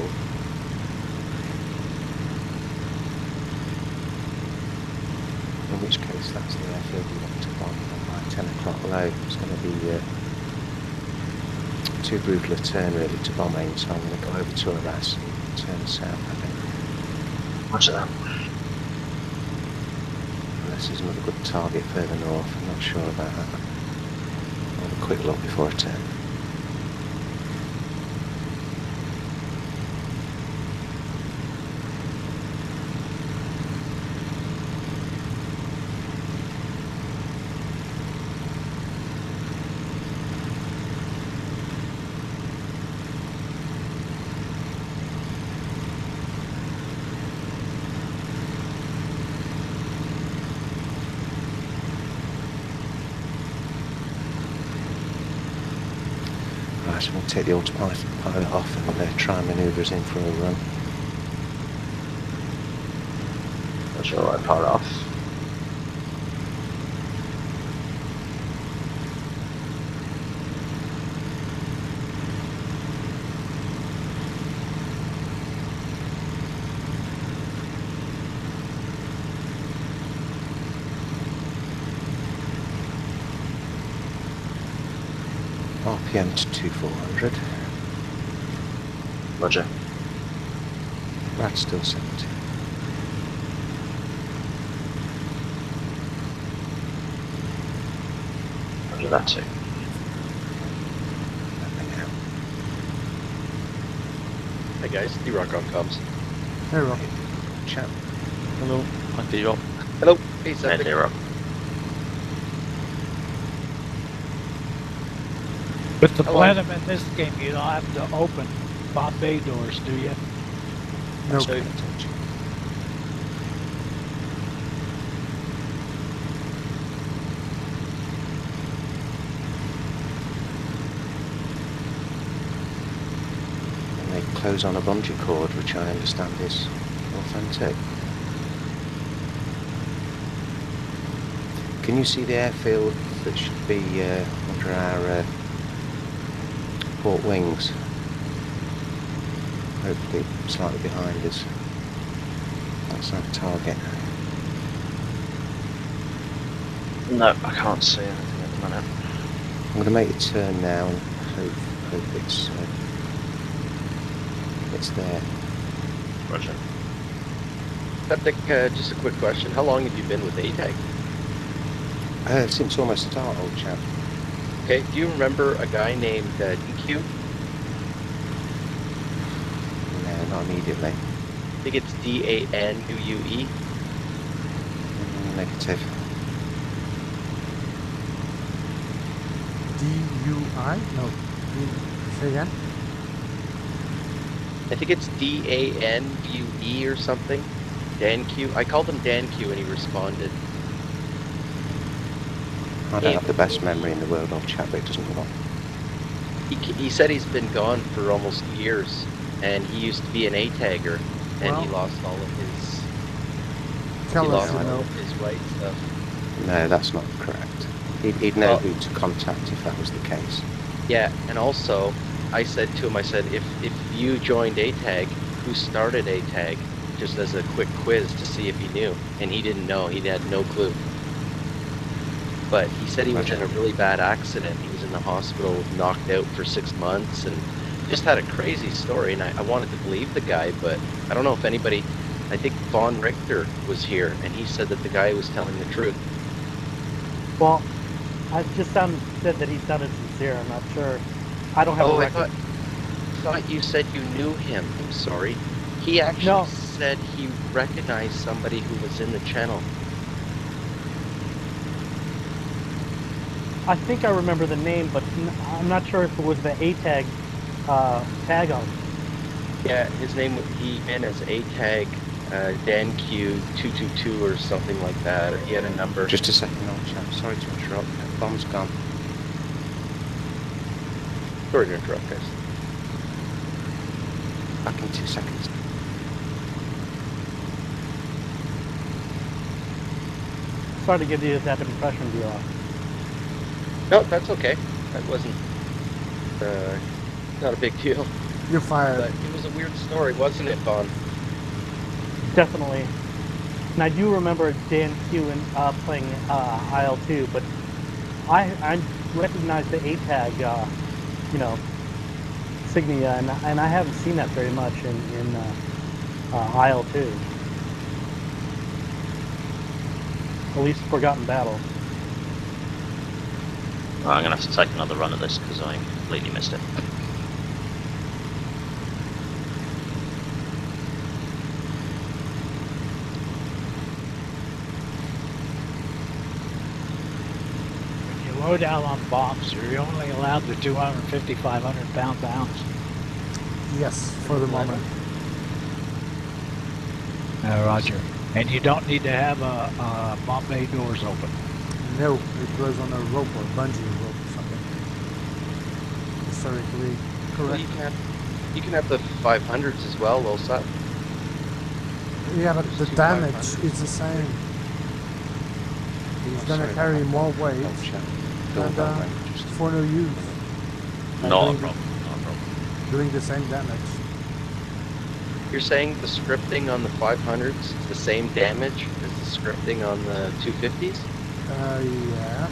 S10: In which case that's the airfield we want to bomb on my 10 o'clock low. It's going to be too brutal a turn really to bomb aim, so I'm going to go over to Arras and turn south, I think.
S13: Roger that.
S10: Unless there's another good target further north, I'm not sure about that. I'll have a quick look before I turn. So we'll take the autopilot off and try and manoeuvre us in for a run.
S13: Roger, right, pilot off.
S10: RPM to 2400.
S13: Roger.
S10: Rad's still 70.
S13: Roger that too.
S15: Hey guys, D-Rock on comms.
S1: Hey Rob.
S10: Chat.
S6: Hello, I'm D-Rock.
S15: Hello, hey
S13: Hey,
S15: Septic.
S13: D-Rock.
S14: With the
S15: Hello.
S14: plenum in this game, you don't have to open bomb bay doors, do you?
S1: No.
S15: So,
S10: And they close on a bungee cord, which I understand is authentic. Can you see the airfield that should be under our port wings? Hopefully slightly behind us. That's our target.
S13: No, I can't see anything at the minute.
S10: I'm going to make a turn now and hope it's there.
S13: Roger.
S15: Septic, just a quick question. How long have you been with ATAG?
S10: Since almost the start, old chap.
S15: Okay, do you remember a guy named DQ?
S10: No, not immediately.
S15: I think it's D-A-N-U-U-E.
S10: Negative.
S1: DUI? No. Say again?
S15: I think it's D-A-N-U-E or something. Dan Q. I called him Dan Q and he responded.
S10: I don't have the best memory in the world, old chap, but it doesn't belong.
S15: He said he's been gone for almost years, and he used to be an A-tagger, and he
S1: Well,
S15: lost all of his.
S1: Tell
S15: he
S1: us,
S15: lost
S1: you
S15: all
S1: know.
S15: of his right stuff.
S10: No, that's not correct. He'd know who to contact if that was the case.
S15: Yeah, and also, I said to him, I said, if you joined ATAG, who started ATAG? Just as a quick quiz to see if he knew, and he didn't know. He had no clue. But he said he was in a really bad accident. He was in the hospital, knocked out for 6 months, and just had a crazy story. And I wanted to believe the guy, but I don't know if anybody. I think Von Richter was here, and he said that the guy was telling the truth.
S16: Well, I just said that he sounded sincere. I'm not sure. I don't have a
S15: I
S16: record.
S15: thought you said you knew him. I'm sorry. He actually said he recognized somebody who was in the channel.
S16: I think I remember the name, but I'm not sure if it was the ATAG tag on.
S15: Yeah, his name, he went as ATAG DanQ222 or something like that. Or he had a number.
S10: Just a second, old chap. Sorry to interrupt. That bomb's gone.
S15: Sorry to interrupt, guys.
S10: Back in 2 seconds.
S16: Sorry to give you that impression, D.R.
S15: No, that's okay. That wasn't not a big deal.
S1: You're fired.
S15: But it was a weird story, wasn't it, Vaughn?
S16: Definitely. And I do remember Dan Q playing IL-2, but I recognize the ATAG, Signia, and I haven't seen that very much in IL-2. At least Forgotten Battle.
S13: Well, I'm going to have to take another run at this because I completely missed it.
S14: When you load out on bombs, you're only allowed the 250, 500 pound bounds.
S1: Yes, for the moment.
S14: Roger. And you don't need to have bomb bay doors open.
S1: No, it was on a rope or bungee rope or something. historically
S15: Well,
S1: correct.
S15: you can have the 500s as well, Lolsav.
S1: Yeah, but
S15: There's
S1: the
S15: two
S1: damage
S15: 500s.
S1: is the same. He's
S15: Oh,
S1: gonna
S15: sorry
S1: carry
S15: about
S1: more
S15: that.
S1: weight
S15: Oh, shit.
S1: and
S15: Doorbell rang just
S1: for no use. And
S13: Not a
S1: doing,
S13: problem. Not a problem.
S1: doing the same damage.
S15: You're saying the scripting on the 500s is the same damage as the scripting on the 250s?
S1: Yeah.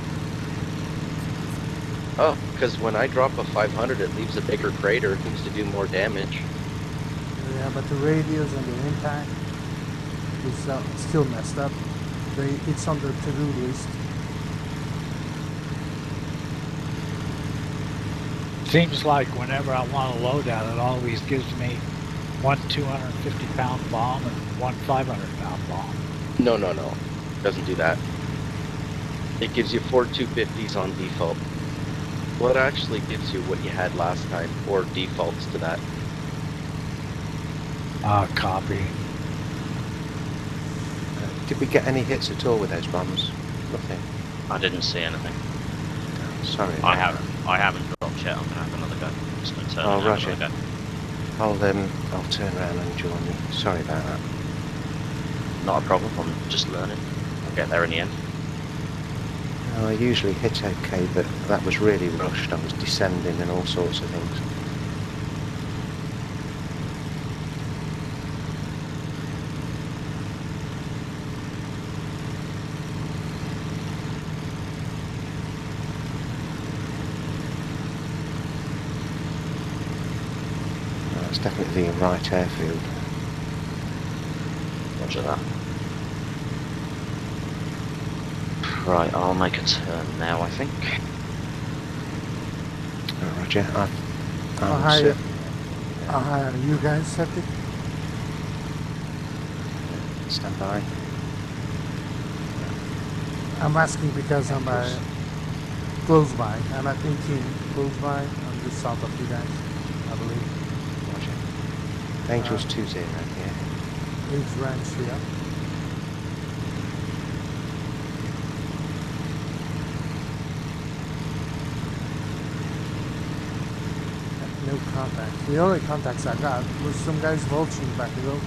S15: Oh, because when I drop a 500, it leaves a bigger crater. It seems to do more damage.
S1: Yeah, but the radius and the impact is still messed up. It's on the to-do list.
S14: Seems like whenever I want to load out, it always gives me one 250-pound bomb and one 500-pound bomb.
S15: No, no, no. Doesn't do that. It gives you 4 250s on default. Well, it actually gives you what you had last time, or defaults to that.
S14: Copy.
S10: Did we get any hits at all with those bombs? Nothing.
S13: I didn't see anything.
S10: Sorry.
S13: I haven't dropped yet. I'm gonna have another go. Just gonna turn
S10: Oh,
S13: and have
S10: Roger.
S13: another go.
S10: I'll turn around and join you. Sorry about that.
S13: Not a problem. I'm just learning. I'll get there in the end.
S10: No, I usually hit okay, but that was really rushed. I was descending and all sorts of things. It's definitely a right airfield.
S13: Roger that. Right, I'll make a turn now, I think.
S10: Roger,
S1: Oh, hi, you guys set it?
S10: Stand by.
S1: I'm asking because I'm close by. I'm at 18 close by. I'm just south of you guys, I believe.
S10: Angel's 2-0, yeah.
S1: Age ranch here. No contacts. The only contacts I got was some guys vulturing back ago.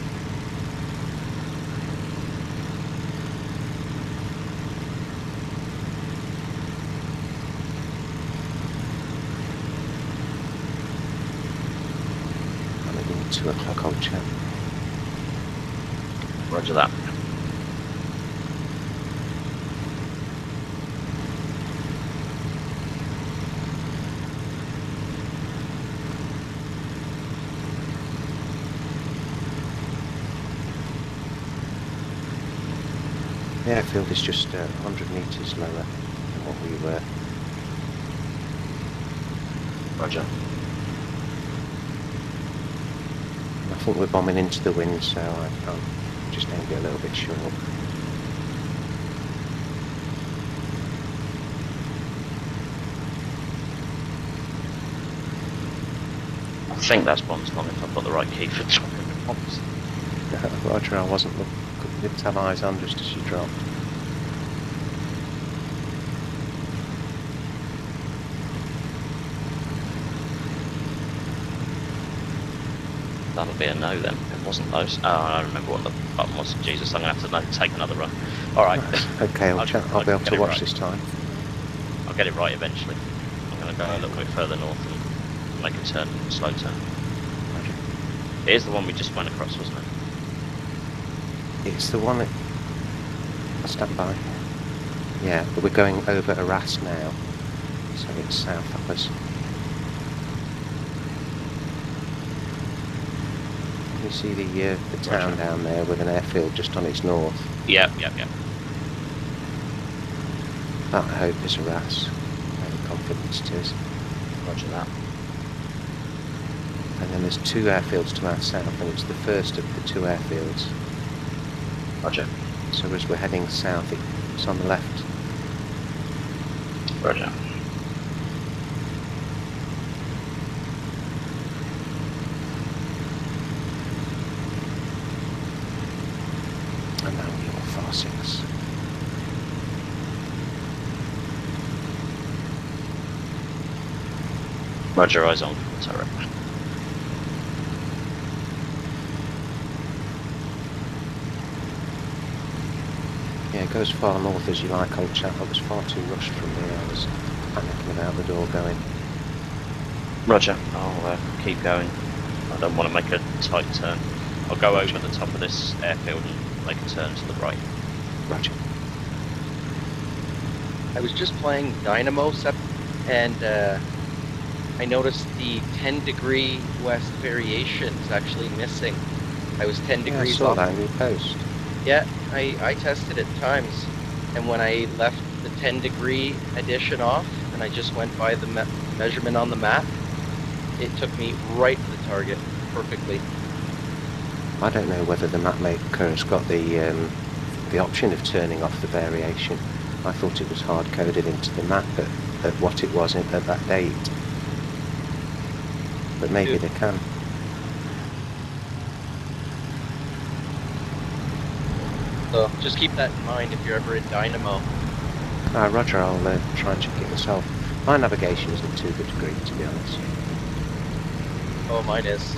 S10: I'm at 2 o'clock, old chap.
S13: Roger that.
S10: The airfield is just 100 metres lower than what we were.
S13: Roger.
S10: And I think we're bombing into the wind, so I'm just maybe a little bit short.
S13: I think that's bombs long if I've got the right key for dropping the bombs.
S10: Roger, I didn't have eyes on just as you dropped.
S13: That'll be a no then. It wasn't those. Oh, I don't remember what the button was. Jesus, I'm going to have to take another run. Alright.
S10: Okay, I'll be able to watch this time.
S13: I'll get it right eventually. I'm going to go a little bit further north and make a turn, a slow turn.
S10: Roger.
S13: It is the one we just went across, wasn't it?
S10: It's the one that... Stand by. Yeah, but we're going over Arras now, so it's south of us. You see the town down there with an airfield just on its north?
S13: Yep.
S10: That, I hope, is Arras. Very confident it is.
S13: Roger that.
S10: And then there's 2 airfields to our south, and it's the first of the 2 airfields.
S13: Roger.
S10: So as we're heading south, it's on the left.
S13: Roger.
S10: And now you're 4-6.
S13: Roger, eyes on turret.
S10: Yeah, go as far north as you like, old chap. I was far too rushed from me. I was panicking about the door going.
S13: Roger, I'll keep going. I don't want to make a tight turn. I'll go over the top of this airfield and make a turn to the right.
S10: Roger.
S15: I was just playing Dynamo, and I noticed the 10-degree west variation is actually missing. I was 10
S10: Yeah, I
S15: degrees
S10: saw
S15: off.
S10: that in your post.
S15: Yeah, I tested it times, and when I left the 10-degree addition off, and I just went by the measurement on the map, it took me right to the target perfectly.
S10: I don't know whether the map maker has got the option of turning off the variation. I thought it was hard-coded into the map at what it was at that date. But maybe they can.
S15: So just keep that in mind if you're ever in Dynamo.
S10: Roger, I'll try and check it myself. My navigation isn't too good a Greek, to be honest.
S15: Oh, mine is.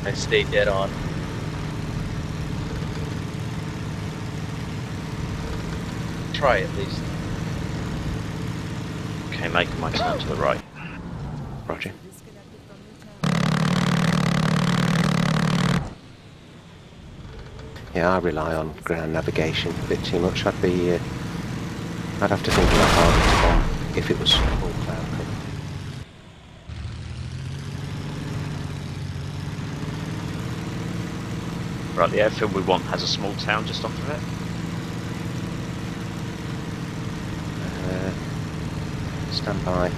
S15: I stay dead on. Try at least.
S13: Okay, making my turn to the right.
S10: Roger. Yeah, I rely on ground navigation a bit too much. I'd have to think about harder to bomb if it was full cloud cover.
S13: Right, the airfield we want has a small town just off of it.
S10: Stand by.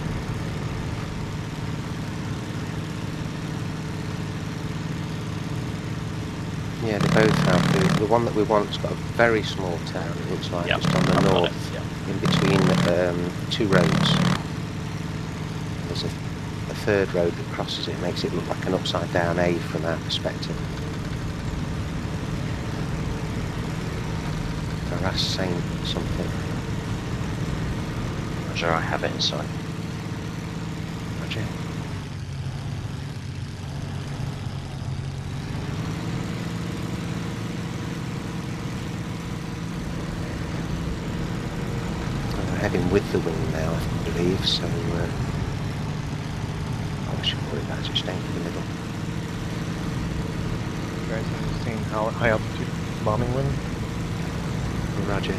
S10: Yeah, they both have. The one that we want's got a very small town, it looks like, just on the north, in between two roads. There's a third road that crosses it, makes it look like an upside down A from our perspective. Harass saying something.
S13: Roger, I have it in sight.
S10: Roger. Heading with the wind now, I believe, so I should worry about just staying in the middle.
S11: You guys have seen how high altitude bombing wind?
S10: Roger.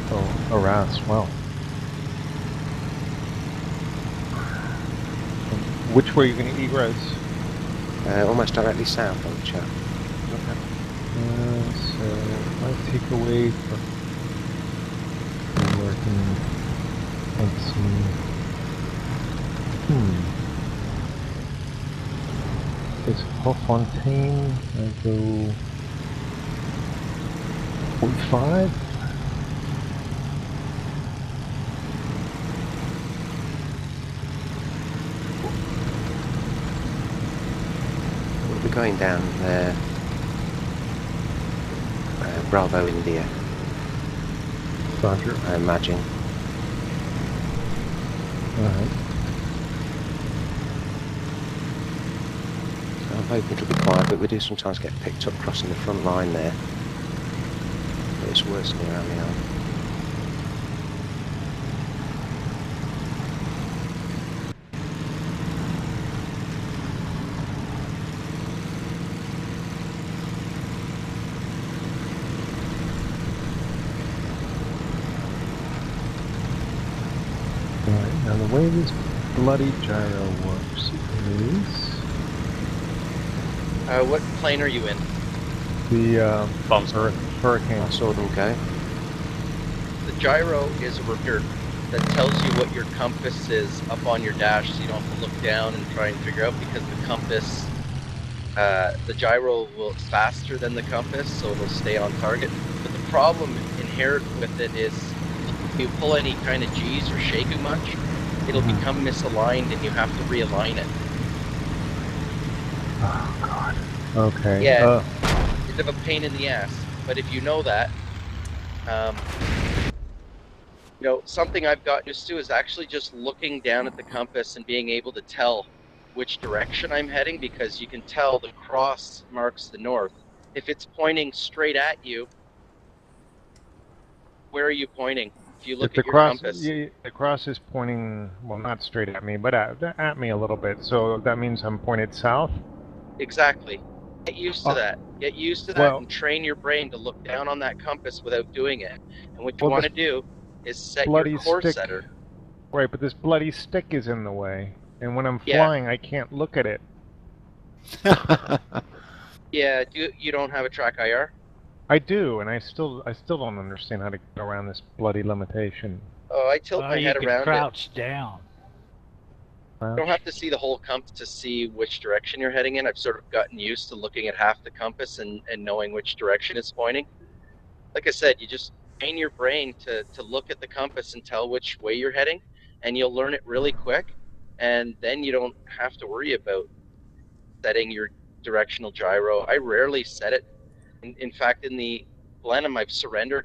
S11: Oh, harass, wow. Which way are you going to egress?
S10: Almost directly south on the chart.
S11: Okay. So if I take away from working, let's see. It's Fontaine. I go 45.
S10: We'll be going down there. Bravo, India.
S11: Roger.
S10: I imagine.
S11: Alright.
S10: I'm hoping it'll be quiet, but we do sometimes get picked up crossing the front line there. But it's worse than around the arm.
S11: Alright, now the way this bloody gyro works is...
S15: What plane are you in?
S11: The Hurricane.
S10: I saw them go.
S15: The gyro is a repeater that tells you what your compass is up on your dash, so you don't have to look down and try and figure out, because the compass, the gyro will faster than the compass, so it'll stay on target. But the problem inherent with it is, if you pull any kind of G's or shake it much, it'll become misaligned and you have to realign it.
S11: Oh god. Okay.
S15: Yeah, it's a bit of a pain in the ass, but if you know that, You know, something I've got used to is actually just looking down at the compass and being able to tell which direction I'm heading, because you can tell the cross marks the north. If it's pointing straight at you, where are you pointing? If you
S11: If
S15: look
S11: the
S15: at your
S11: cross,
S15: compass.
S11: the cross is pointing, well, not straight at me, but at me a little bit. So that means I'm pointed south.
S15: Exactly. Get used to that. Get used to that
S11: Well,
S15: and train your brain to look down on that compass without doing it. And what you
S11: well,
S15: want
S11: this
S15: to do is set your
S11: bloody
S15: course
S11: stick,
S15: setter.
S11: right? But this bloody stick is in the way, and when I'm
S15: Yeah.
S11: flying, I can't look at it.
S15: Yeah. You don't have a track IR?
S11: I do, and I still don't understand how to get around this bloody limitation.
S15: Oh, I tilt my
S14: you
S15: head
S14: can
S15: around it.
S14: crouch down.
S15: You don't have to see the whole compass to see which direction you're heading in. I've sort of gotten used to looking at half the compass and knowing which direction it's pointing. Like I said, you just train your brain to look at the compass and tell which way you're heading, and you'll learn it really quick. And then you don't have to worry about setting your directional gyro. I rarely set it. In fact, in the Blenheim, I've surrendered